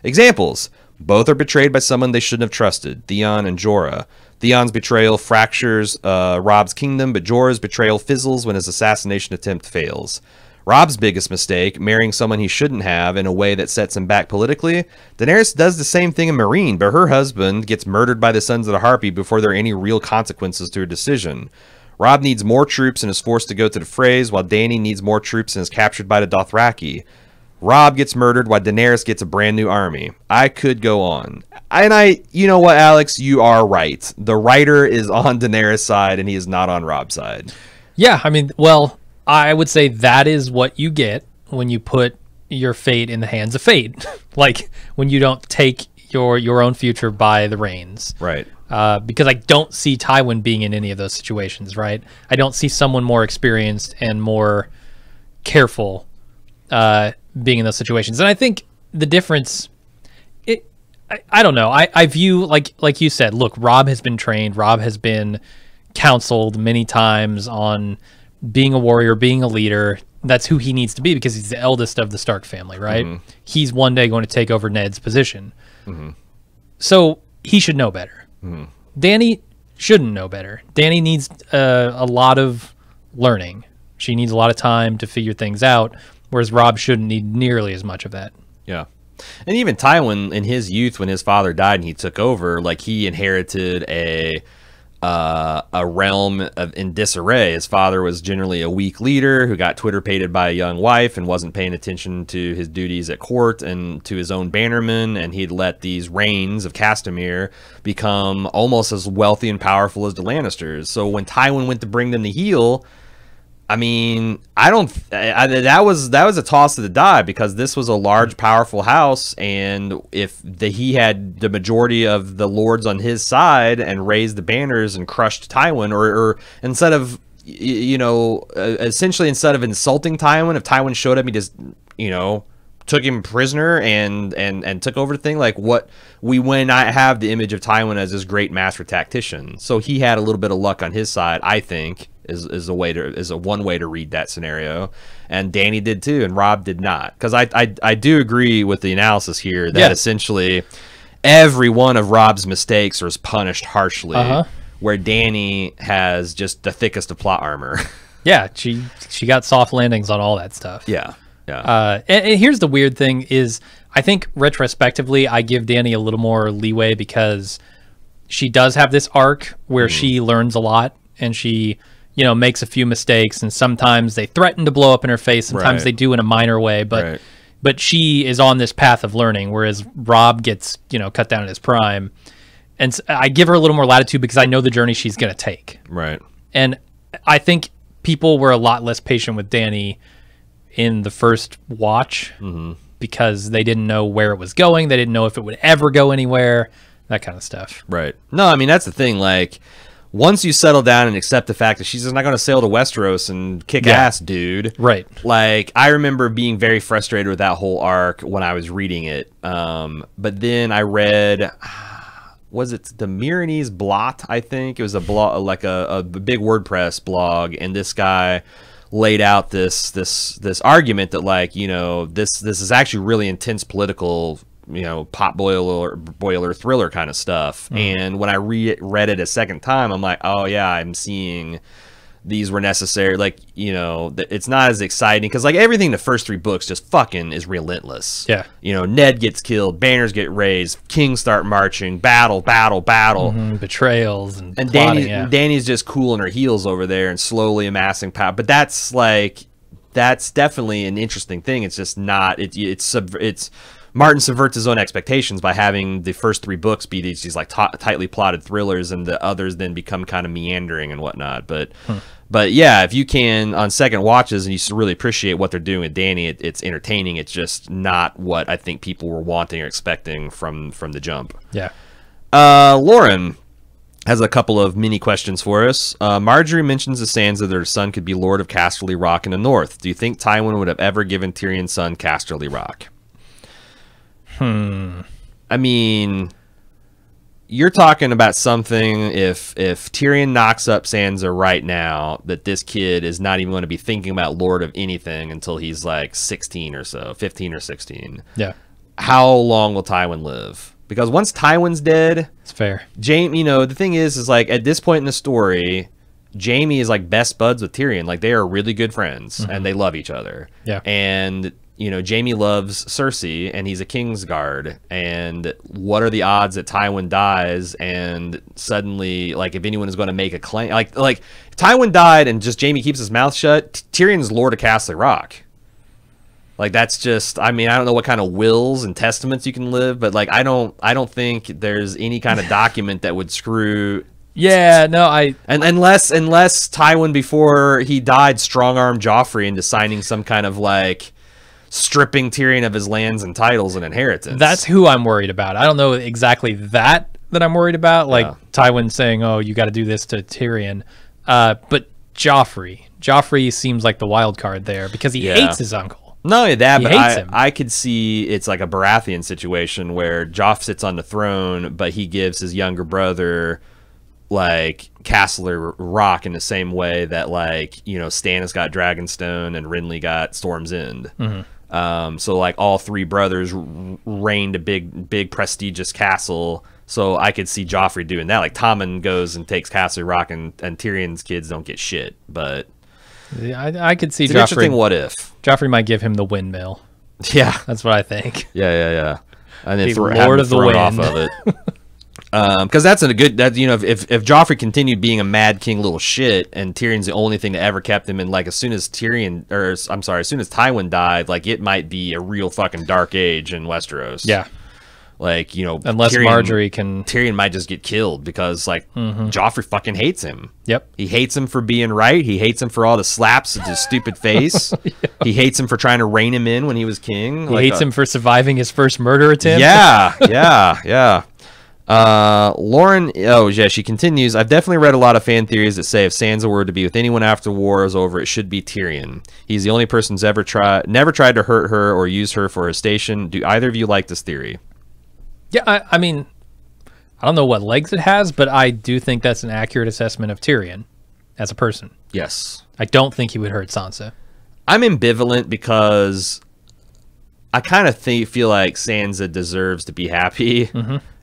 Examples. Both are betrayed by someone they shouldn't have trusted, Theon and Jorah. Theon's betrayal fractures Rob's kingdom, but Jorah's betrayal fizzles when his assassination attempt fails. Rob's biggest mistake, marrying someone he shouldn't have in a way that sets him back politically. Daenerys does the same thing in Meereen, but her husband gets murdered by the Sons of the Harpy before there are any real consequences to her decision. Rob needs more troops and is forced to go to the frays, while Dany needs more troops and is captured by the Dothraki. Rob gets murdered while Daenerys gets a brand new army. I could go on. You know what, Alex? You are right. The writer is on Daenerys' side and he is not on Rob's side. Yeah, I mean, well, I would say that is what you get when you put your fate in the hands of fate. Like when you don't take your own future by the reins. Right. because I don't see Tywin being in any of those situations, right? I don't see someone more experienced and more careful being in those situations. And I think the difference, I don't know. I view, like you said, look, Robb has been trained. Robb has been counseled many times on being a warrior, being a leader. That's who he needs to be because he's the eldest of the Stark family, right? Mm-hmm. He's one day going to take over Ned's position. Mm-hmm. So he should know better. Mm-hmm. Dany shouldn't know better. Dany needs a lot of learning. She needs a lot of time to figure things out, whereas Robb shouldn't need nearly as much of that. Yeah. And even Tywin, in his youth, when his father died and he took over, like, he inherited a realm in disarray. His father was generally a weak leader who got Twitter-pated by a young wife and wasn't paying attention to his duties at court and to his own bannermen, and he'd let these reigns of Castamere become almost as wealthy and powerful as the Lannisters. So when Tywin went to bring them to heel, I mean, that was a toss of the die because this was a large, powerful house, and if he had the majority of the lords on his side and raised the banners and crushed Tywin, or instead of, essentially instead of insulting Tywin, if Tywin showed up, he just, took him prisoner and took over the thing. Like I have the image of Tywin as this great master tactician, so he had a little bit of luck on his side, I think. Is one way to read that scenario, and Dany did too, and Robb did not. Because I do agree with the analysis here that essentially every one of Robb's mistakes was punished harshly, where Dany has just the thickest of plot armor. Yeah, she got soft landings on all that stuff. Yeah, yeah. And here's the weird thing is, I think retrospectively I give Dany a little more leeway because she does have this arc where she learns a lot and she makes a few mistakes, and sometimes they threaten to blow up in her face. Sometimes they do in a minor way, but she is on this path of learning, whereas Robb gets, cut down in his prime. And I give her a little more latitude because I know the journey she's going to take. Right. And I think people were a lot less patient with Dany in the first watch because they didn't know where it was going. They didn't know if it would ever go anywhere, that kind of stuff. Right. No, I mean, that's the thing. Like, once you settle down and accept the fact that she's just not going to sail to Westeros and kick ass, dude. Right. Like, I remember being very frustrated with that whole arc when I was reading it. But then I read, was it the Myronese Blot, I think? It was a blog, like a big WordPress blog, and this guy laid out this argument that, like, this is actually really intense political pot boiler thriller kind of stuff. And when I read it a second time, I'm like, oh yeah, I'm seeing these were necessary. Like, it's not as exciting because, like, everything in the first three books just fucking is relentless. Yeah. Ned gets killed, banners get raised, kings start marching, battle. Betrayals and plotting, Dany's just cooling her heels over there and slowly amassing power. But that's definitely an interesting thing. It's just not. It's Martin subverts his own expectations by having the first three books be these like tightly plotted thrillers, and the others then become kind of meandering and whatnot. But yeah, if you can on second watches and you really appreciate what they're doing with Dany, it's entertaining. It's just not what I think people were wanting or expecting from the jump. Yeah. Lauren has a couple of mini questions for us. Marjorie mentions to Sansa that her son could be Lord of Casterly Rock in the north. Do you think Tywin would have ever given Tyrion's son Casterly Rock? I mean, you're talking about something, if Tyrion knocks up Sansa right now, that this kid is not even going to be thinking about Lord of anything until he's like 16 or so, 15 or 16. Yeah. How long will Tywin live? Because once Tywin's dead, it's fair. Jaime, the thing is like at this point in the story, Jaime is like best buds with Tyrion. Like, they are really good friends and they love each other. Yeah. And Jaime loves Cersei, and he's a Kingsguard. And what are the odds that Tywin dies, and suddenly, like, if anyone is going to make a claim, like if Tywin died and just Jaime keeps his mouth shut, Tyrion's Lord of Casterly Rock. Like, that's just, I mean, I don't know what kind of wills and testaments you can live, but like, I don't think there's any kind of document that would screw. Yeah, no, and unless Tywin before he died strong-armed Joffrey into signing some kind of like stripping Tyrion of his lands and titles and inheritance. That's who I'm worried about. I don't know exactly that that I'm worried about, like Yeah. Tywin saying, "Oh, you got to do this to Tyrion," but Joffrey seems like the wild card there because he hates his uncle. Not only that, He but hates him. I could see it's like a Baratheon situation where Joff sits on the throne, but he gives his younger brother like Castler Rock in the same way that, like, you know, Stannis got Dragonstone and Renly got Storm's End. So like all three brothers reigned a big prestigious castle. So I could see Joffrey doing that. Like Tommen goes and takes Castle Rock, and Tyrion's kids don't get shit. But I could see it's an interesting what if. Joffrey might give him the windmill. Yeah, That's what I think. yeah. And then The have Lord him of the thrown off Wind. of it. Because that's a good, that, you know, if Joffrey continued being a mad king little shit, and Tyrion's the only thing that ever kept him, and like as soon as Tywin died, like it might be a real fucking dark age in Westeros. Yeah, like, you know, unless Marjorie can. Tyrion might just get killed because like Joffrey fucking hates him. Yep. He hates him for being right. He hates him for all the slaps at his stupid face. He hates him for trying to rein him in when he was king. He hates him for surviving his first murder attempt. Yeah. Lauren, she continues. I've definitely read a lot of fan theories that say if Sansa were to be with anyone after war is over, it should be Tyrion. He's the only person who's never tried to hurt her or use her for his station. Do either of you like this theory? Yeah, I mean, I don't know what legs it has, but I do think that's an accurate assessment of Tyrion as a person. Yes. I don't think he would hurt Sansa. I'm ambivalent because I kind of feel like Sansa deserves to be happy.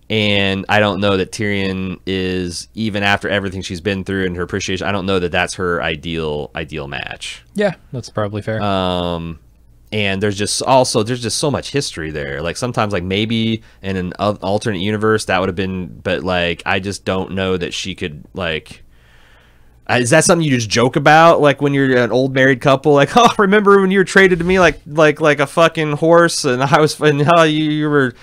And I don't know that Tyrion is, even after everything she's been through and her appreciation, I don't know that that's her ideal match. Yeah, that's probably fair. And there's just so much history there. Like sometimes, like maybe in an alternate universe that would have been, but like I just don't know that she could like. Is that something you just joke about, like when you're an old married couple? Like, oh, remember when you were traded to me like a fucking horse, and how you were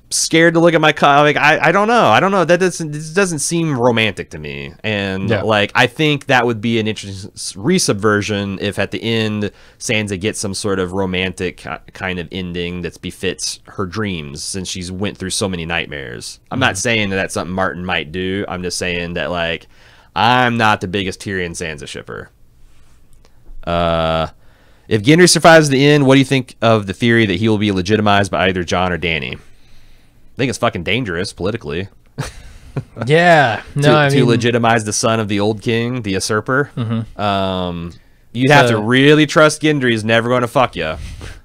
scared to look at my car. Like I don't know. This doesn't seem romantic to me. And like I think that would be an interesting resubversion if at the end Sansa gets some sort of romantic kind of ending that befits her dreams, since she's went through so many nightmares. I'm not saying that that's something Martin might do. I'm just saying that like I'm not the biggest Tyrion Sansa shipper. If Gendry survives the end, what do you think of the theory that he will be legitimized by either Jon or Dany? I think it's fucking dangerous politically. Yeah, no, to legitimize the son of the old king, the usurper. You'd have to really trust Gendry is never going to fuck you,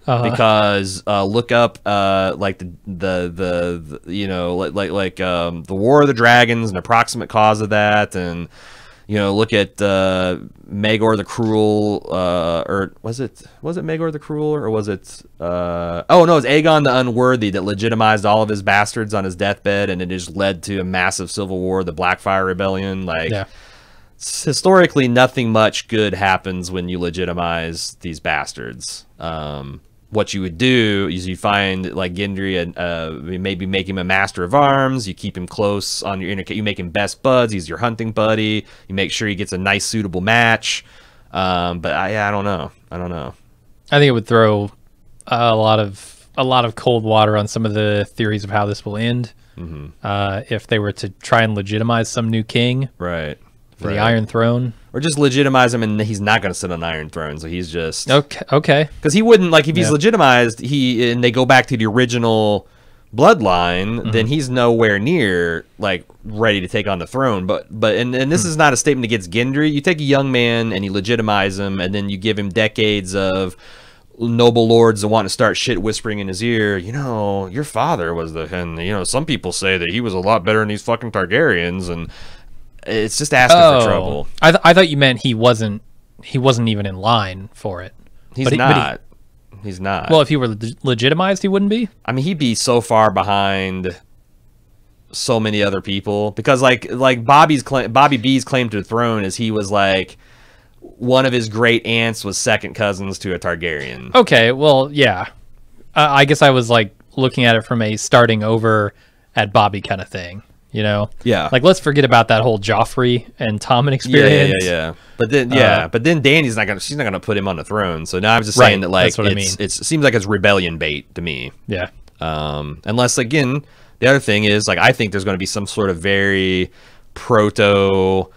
because look up like the you know like the War of the Dragons, an approximate cause of that, and you know, look at Maegor the Cruel, or was it Maegor the Cruel, or was it? Oh no, it was Aegon the Unworthy that legitimized all of his bastards on his deathbed, and it just led to a massive civil war, the Blackfire Rebellion. Like, historically, nothing much good happens when you legitimize these bastards. What you would do is you find like Gendry and maybe make him a master of arms. You keep him close on your you make him best buds. He's your hunting buddy. You make sure he gets a nice suitable match. But I don't know. I think it would throw a lot of cold water on some of the theories of how this will end. If they were to try and legitimize some new king, right, for the Iron Throne. Or just legitimize him, and he's not going to sit on the Iron Throne, so he's just okay. Because he wouldn't, like, if he's legitimized, and they go back to the original bloodline, then he's nowhere near like ready to take on the throne. But this is not a statement against Gendry. You take a young man and you legitimize him, and then you give him decades of noble lords that want to start shit whispering in his ear. You know, your father was and you know, some people say that he was a lot better than these fucking Targaryens, and it's just asking for trouble. I thought you meant he wasn't even in line for it. He's not. He's not. Well, if he were legitimized, he wouldn't be. I mean, he'd be so far behind so many other people, because like Bobby B's claim to the throne is he was like one of his great aunts was second cousins to a Targaryen. Okay, well, yeah. I guess I was like looking at it from a starting over at Bobby kind of thing. You know, like let's forget about that whole Joffrey and Tommen experience. Yeah. But then, Dany's she's not gonna put him on the throne. So now I'm just saying that, like, it seems like it's rebellion bait to me. Yeah. Unless again, The other thing is, like, I think there's going to be some sort of very proto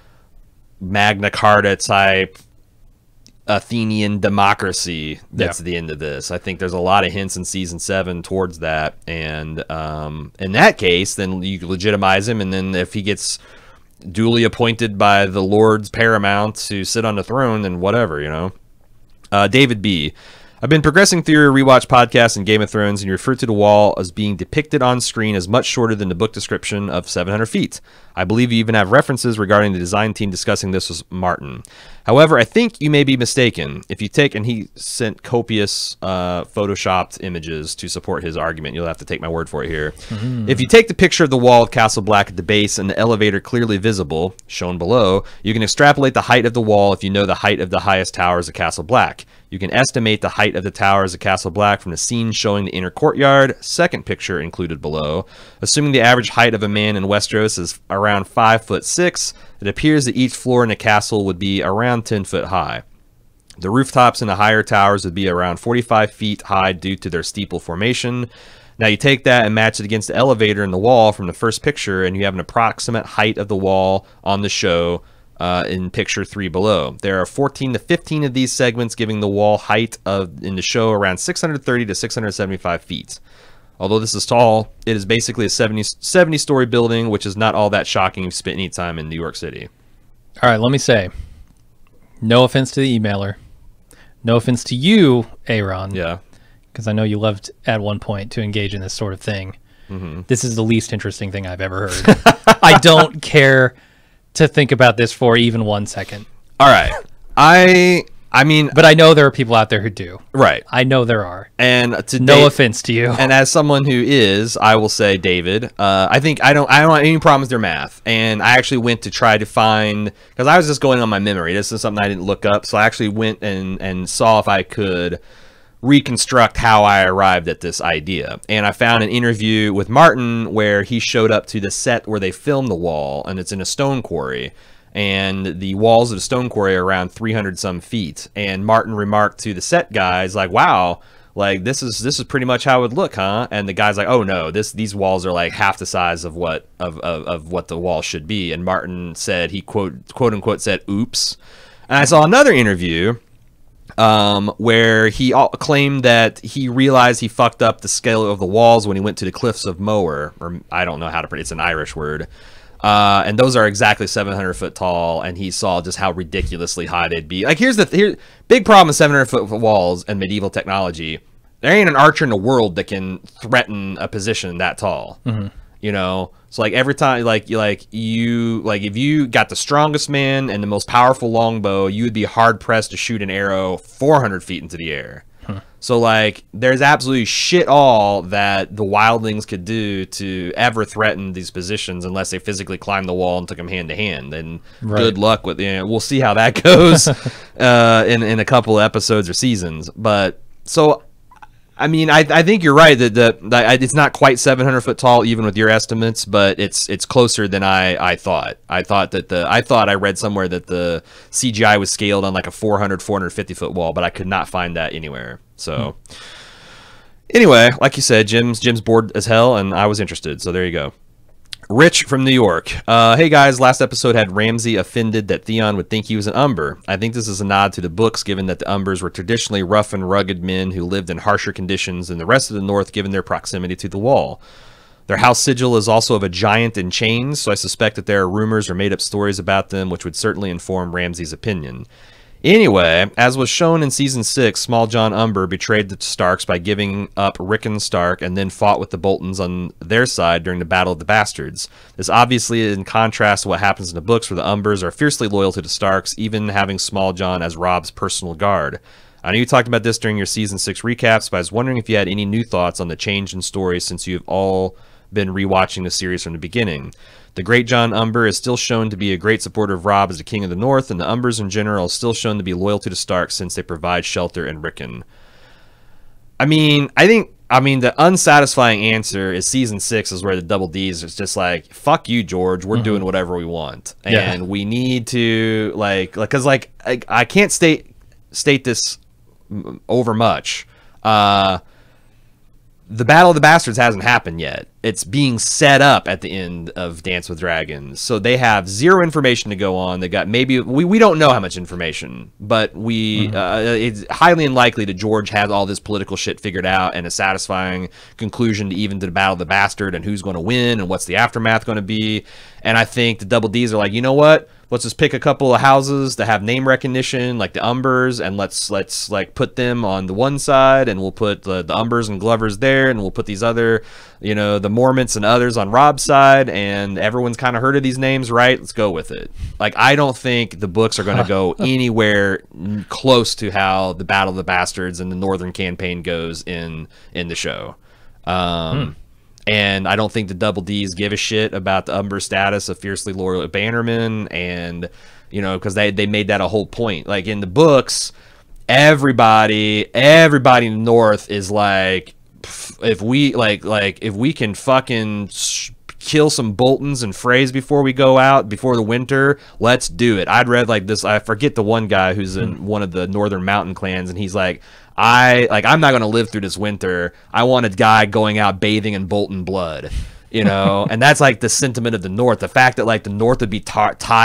Magna Carta type Athenian democracy that's the end of this. I think there's a lot of hints in season 7 towards that, and in that case, then you legitimize him, and then if he gets duly appointed by the Lords Paramount to sit on the throne, then whatever, you know. David B. I've been progressing through your rewatch podcast in Game of Thrones, and you refer to the wall as being depicted on screen as much shorter than the book description of 700 feet. I believe you even have references regarding the design team discussing this with Martin. However, I think you may be mistaken. If you take, and he sent copious photoshopped images to support his argument. You'll have to take my word for it here. If you take the picture of the wall of Castle Black at the base and the elevator clearly visible, shown below, you can extrapolate the height of the wall if you know the height of the highest towers of Castle Black. You can estimate the height of the towers of Castle Black from the scene showing the inner courtyard, second picture included below. Assuming the average height of a man in Westeros is around 5'6", it appears that each floor in the castle would be around 10 foot high. The rooftops in the higher towers would be around 45 feet high due to their steeple formation. Now you take that and match it against the elevator in the wall from the first picture, and you have an approximate height of the wall on the show in picture 3 below. There are 14 to 15 of these segments, giving the wall height in the show around 630 to 675 feet. Although this is tall, it is basically a 70-story building, which is not all that shocking if you spent any time in New York City. All right, let me say, no offense to the emailer. No offense to you, Aaron. Yeah. Because I know you loved at one point to engage in this sort of thing. This is the least interesting thing I've ever heard. I don't care to think about this for even 1 second. All right. I mean, but I know there are people out there who do. Right. I know there are. And no offense to you. And as someone who is, I will say, David, I think I don't have any problem with their math. And I actually went to try to find, because I was just going on my memory. This is something I didn't look up. So I actually went and saw if I could reconstruct how I arrived at this idea. And I found an interview with Martin where he showed up to the set where they filmed the wall, and it's in a stone quarry. And the walls of the stone quarry are around 300 some feet. And Martin remarked to the set guys, like, wow, like this is pretty much how it would look, huh? And the guy's like, oh no, these walls are like half the size of what the wall should be. And Martin said, he quote unquote said, oops. And I saw another interview where he claimed that he realized he fucked up the scale of the walls when he went to the cliffs of Moher, or I don't know how to pronounce, it's an Irish word. And those are exactly 700 foot tall, and he saw just how ridiculously high they'd be. Like, here's big problem with 700 foot walls and medieval technology. There ain't an archer in the world that can threaten a position that tall. You know, so like every time, like if you got the strongest man and the most powerful longbow, you would be hard pressed to shoot an arrow 400 feet into the air. So, like, there's absolutely shit all that the wildlings could do to ever threaten these positions unless they physically climbed the wall and took them hand to hand. And good luck with, we'll see how that goes in a couple of episodes or seasons. But, so, I mean, I think you're right that it's not quite 700 foot tall, even with your estimates, but it's closer than I thought. I thought I read somewhere that the CGI was scaled on like a 450 foot wall, but I could not find that anywhere. So anyway, like you said, Jim's bored as hell, and I was interested. So there you go. Rich from New York. Hey guys, last episode had Ramsay offended that Theon would think he was an Umber. I think this is a nod to the books, given that the Umbers were traditionally rough and rugged men who lived in harsher conditions than the rest of the North, given their proximity to the wall. Their house sigil is also of a giant in chains, so I suspect that there are rumors or made-up stories about them, which would certainly inform Ramsay's opinion. Anyway, as was shown in Season 6, Small John Umber betrayed the Starks by giving up Rickon Stark and then fought with the Boltons on their side during the Battle of the Bastards. This obviously is in contrast to what happens in the books, where the Umbers are fiercely loyal to the Starks, even having Small John as Robb's personal guard. I know you talked about this during your Season 6 recaps, but I was wondering if you had any new thoughts on the change in story since you've all been rewatching the series from the beginning. The Great John Umber is still shown to be a great supporter of Robb as the King of the North, and the Umbers in general are still shown to be loyal to the Starks since they provide shelter in Rickon. I mean, the unsatisfying answer is Season 6 is where the Double D's is just like, fuck you, George, we're doing whatever we want. And we need to, because I can't state this over much. the Battle of the Bastards hasn't happened yet. It's being set up at the end of Dance with Dragons. So they have zero information to go on. They got maybe, we don't know how much information, but it's highly unlikely that George has all this political shit figured out and a satisfying conclusion to even to the Battle of the Bastard and who's going to win and what's the aftermath going to be. And I think the Double Ds are like, you know what? Let's just pick a couple of houses that have name recognition, like the Umbers, and let's like put them on the one side, and we'll put the Umbers and Glovers there, and we'll put these other, you know, the Mormonts and others on Rob's side, and everyone's kind of heard of these names, right? Let's go with it. Like, I don't think the books are going to go anywhere close to how the Battle of the Bastards and the Northern Campaign goes in the show. And I don't think the Double Ds give a shit about the Umber status of fiercely loyal bannermen, and, you know, because they made that a whole point. Like, in the books, everybody in the North is like, if we if we can fucking kill some Boltons and Freys before we go out, before the winter, let's do it. I'd read like this, I forget the one guy who's in one of the Northern Mountain clans, and he's like, I'm not going to live through this winter. I want a guy going out bathing in Bolton blood, you know? And that's like the sentiment of the North. The fact that like the North would be torn,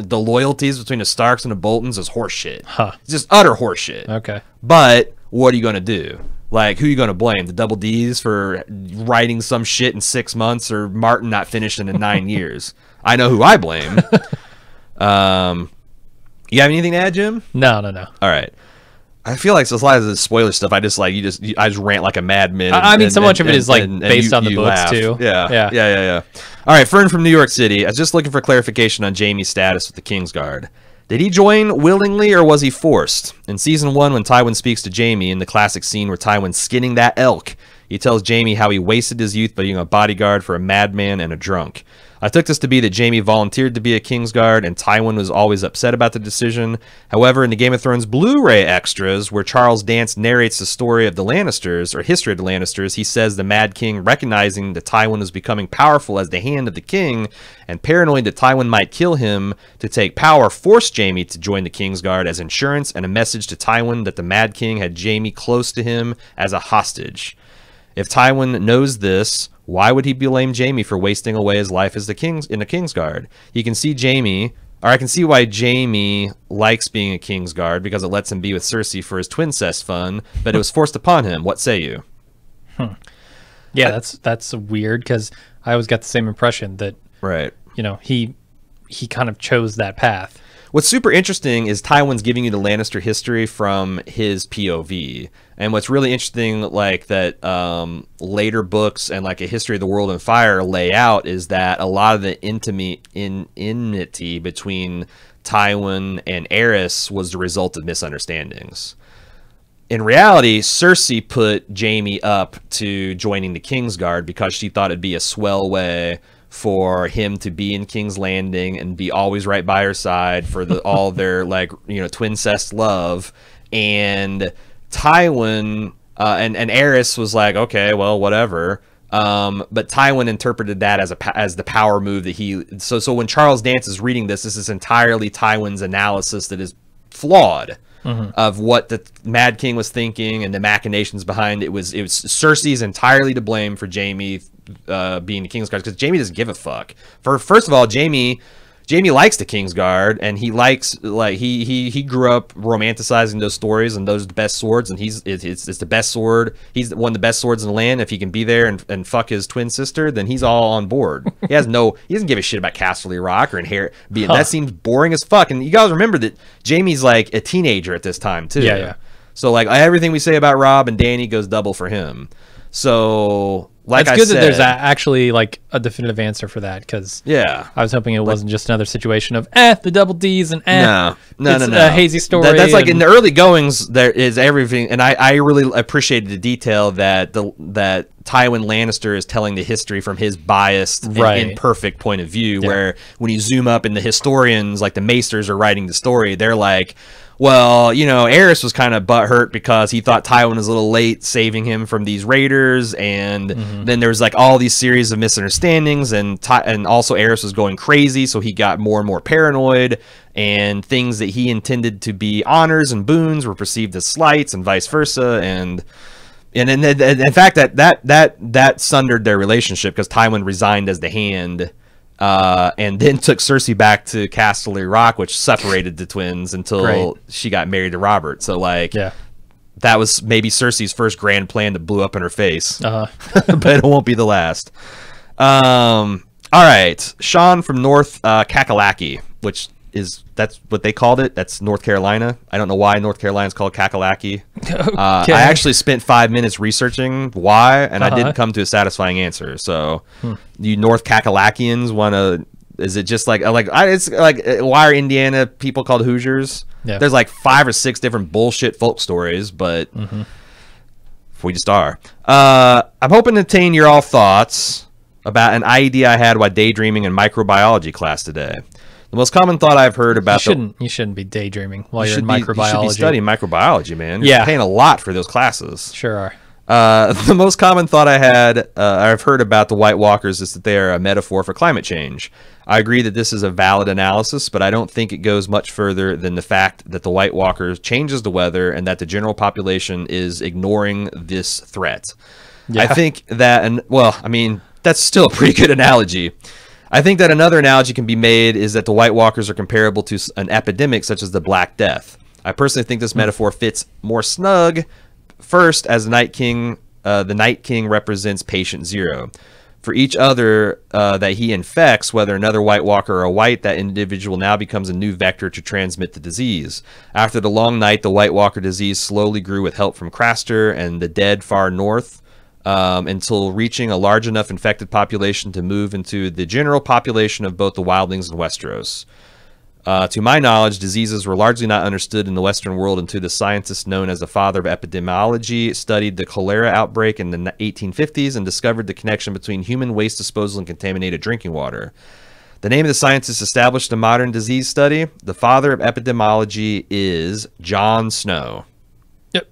the loyalties between the Starks and the Boltons is horseshit. It's just utter horseshit. Okay. But what are you going to do? Like, who are you going to blame? The Double Ds for writing some shit in 6 months, or Martin not finishing in 9 years? I know who I blame. You have anything to add, Jim? No. All right. I feel like so a lot of the spoiler stuff, I just rant like a madman. I mean, so much of it is like based on the books laugh. too. Yeah. All right, Fern from New York City. I was just looking for clarification on Jaime's status with the Kingsguard. Did he join willingly or was he forced? In season 1, when Tywin speaks to Jaime in the classic scene where Tywin's skinning that elk, he tells Jaime how he wasted his youth by being a bodyguard for a madman and a drunk. I took this to be that Jaime volunteered to be a Kingsguard, and Tywin was always upset about the decision. However, in the Game of Thrones Blu-ray extras, where Charles Dance narrates the story of the Lannisters, or history of the Lannisters, he says the Mad King, recognizing that Tywin was becoming powerful as the hand of the king, and paranoid that Tywin might kill him to take power, forced Jaime to join the Kingsguard as insurance and a message to Tywin that the Mad King had Jaime close to him as a hostage. If Tywin knows this, why would he blame Jaime for wasting away his life as in the Kingsguard? He can see Jaime, or I can see why Jaime likes being a Kingsguard, because it lets him be with Cersei for his twincest fun, but it was forced upon him. What say you? Yeah, that's weird, because I always got the same impression that, right, you know, he kind of chose that path. What's super interesting is Tywin's giving you the Lannister history from his POV. And what's really interesting, like that later books and like A History of the World and Fire lay out, is that a lot of the enmity between Tywin and Aerys was the result of misunderstandings. In reality, Cersei put Jaime up to joining the Kingsguard because she thought it'd be a swell way for him to be in King's Landing and be always right by her side for all their, like, you know, twincest love. And Tywin and Aerys was like, okay, well, whatever. But Tywin interpreted that as the power move that he. So when Charles Dance is reading this is entirely Tywin's analysis that is flawed. Of what the Mad King was thinking and the machinations behind it. It was Cersei's entirely to blame for Jaime being the Kingsguard, because Jaime doesn't give a fuck. First of all, Jaime likes the Kingsguard, and he likes, like, he grew up romanticizing those stories, and those are the best swords, and it's the best sword. He's one of the best swords in the land. If he can be there and fuck his twin sister, then he's all on board. He doesn't give a shit about Casterly Rock or that seems boring as fuck. And you guys remember that Jaime's like a teenager at this time too. Yeah. So like everything we say about Robb and Dany goes double for him. So like it's good that there's actually like a definitive answer for that, because yeah, I was hoping it wasn't just another situation of the Double Ds and no, a hazy story. That's like in the early goings there is everything, and I really appreciated the detail that that Tywin Lannister is telling the history from his biased and imperfect point of view. Where when you zoom up and the historians like the Maesters are writing the story, they're like, well, you know, Aerys was kind of butthurt because he thought Tywin was a little late saving him from these raiders, and then there's like all these series of misunderstandings, and also Aerys was going crazy, so he got more and more paranoid, and things that he intended to be honors and boons were perceived as slights, and vice versa, and And in fact, that sundered their relationship because Tywin resigned as the Hand, and then took Cersei back to Casterly Rock, which separated the twins until she got married to Robert. So like, that was maybe Cersei's first grand plan that blew up in her face, but it won't be the last. All right, Sean from North Kakalaki, which that's what they called it. That's North Carolina. I don't know why North Carolina is called Kakalaki. I actually spent 5 minutes reaching why, and I didn't come to a satisfying answer. So, you North Kakalakians want to? Is it just it's like why are Indiana people called Hoosiers? Yeah. There's like 5 or 6 different bullshit folk stories, but we just are. I'm hoping to obtain your all thoughts about an idea I had while daydreaming in microbiology class today. The most common thought I've heard about you shouldn't be daydreaming while you're in microbiology. You should be studying microbiology, man. You're paying a lot for those classes. Sure are. The most common thought I've heard about the White Walkers is that they are a metaphor for climate change. I agree that this is a valid analysis, but I don't think it goes much further than the fact that the White Walkers changes the weather and that the general population is ignoring this threat. Yeah. I think that, that's still a pretty good analogy. I think that another analogy can be made is that the White Walkers are comparable to an epidemic such as the Black Death. I personally think this metaphor fits more snug. First, as the Night King represents patient zero. For each other that he infects, whether another White Walker or a White, that individual now becomes a new vector to transmit the disease. After the long night, the White Walker disease slowly grew with help from Craster and the dead far north, until reaching a large enough infected population to move into the general population of both the wildlings and Westeros. To my knowledge, diseases were largely not understood in the Western world until the scientist known as the father of epidemiology studied the cholera outbreak in the 1850s and discovered the connection between human waste disposal and contaminated drinking water. The name of the scientist established the modern disease study. The father of epidemiology is Jon Snow. Yep.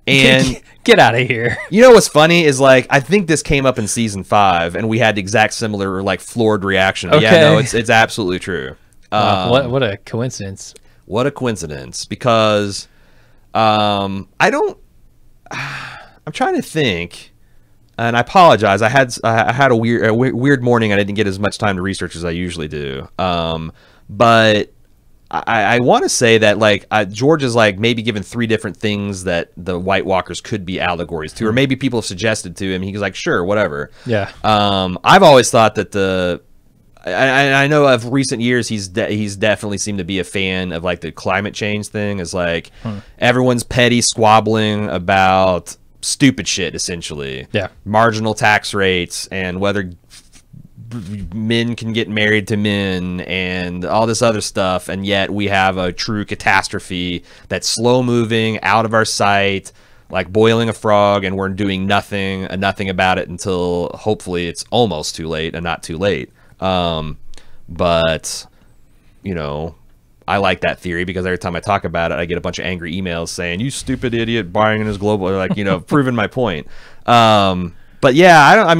And get out of here. You know what's funny is I think this came up in season 5 and we had the exact similar floored reaction. Okay. Yeah, no, it's absolutely true. What a coincidence. What a coincidence, because I'm trying to think, and I apologize. I had a weird morning. I didn't get as much time to research as I usually do. But I want to say that George is maybe given 3 different things that the White Walkers could be allegories to, or maybe people have suggested to him. He's like, sure, whatever. Yeah. I've always thought that I know of recent years he's definitely seemed to be a fan of the climate change thing. Is everyone's petty squabbling about stupid shit, essentially. Yeah. Marginal tax rates and whether men can get married to men and all this other stuff, and yet we have a true catastrophe that's slow moving, out of our sight, like boiling a frog, and we're doing nothing about it until hopefully it's almost too late and not too late. But I like that theory because every time I talk about it, I get a bunch of angry emails saying, "You stupid idiot, buying in this global," proving my point. But yeah,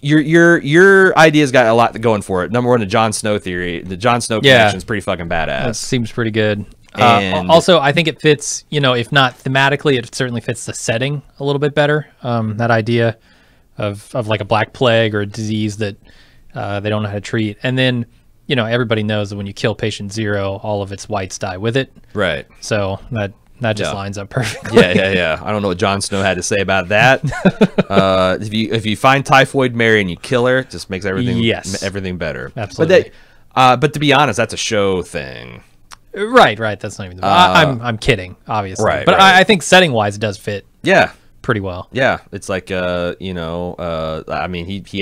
your idea's got a lot going for it. Number one, the Jon Snow theory, the Jon Snow connection is pretty fucking badass. That seems pretty good. Also, I think it fits, if not thematically, it certainly fits the setting a little bit better. That idea of a black plague or a disease that they don't know how to treat. And then, everybody knows that when you kill patient zero, all of its whites die with it. Right. So that just lines up perfectly. Yeah. I don't know what Jon Snow had to say about that. If you find Typhoid Mary and you kill her, it just makes everything better. Absolutely. But to be honest, that's a show thing. Right. That's not even. I'm kidding, obviously. Right. But I think setting wise, it does fit. Yeah. Pretty well. Yeah, it's he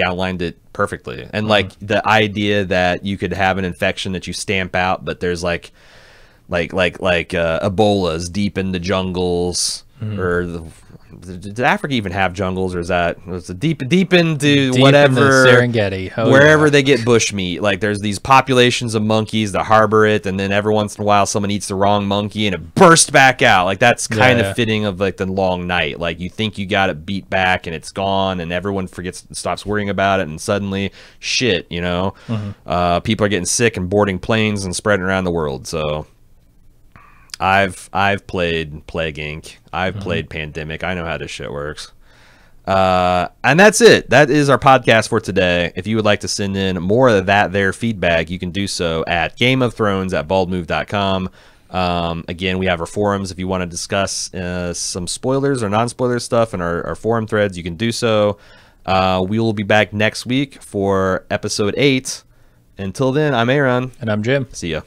outlined it perfectly. And the idea that you could have an infection that you stamp out, but there's Ebola's deep in the jungles, or did Africa even have jungles, or is it deep into whatever in the Serengeti, wherever they get bush meat? There's these populations of monkeys that harbor it, and then every once in a while someone eats the wrong monkey and it bursts back out. That's kind of fitting of the long night. You think you got it beat back and it's gone, and everyone stops worrying about it, and suddenly shit, people are getting sick and boarding planes and spreading around the world. So I've played Plague Inc. I've played Pandemic. I know how this shit works. And that's it. That is our podcast for today. If you would like to send in more of their feedback, you can do so at gameofthrones@baldmove.com. Again, we have our forums. If you want to discuss some spoilers or non-spoiler stuff in our forum threads, you can do so. We will be back next week for episode 8. Until then, I'm Aaron. And I'm Jim. See ya.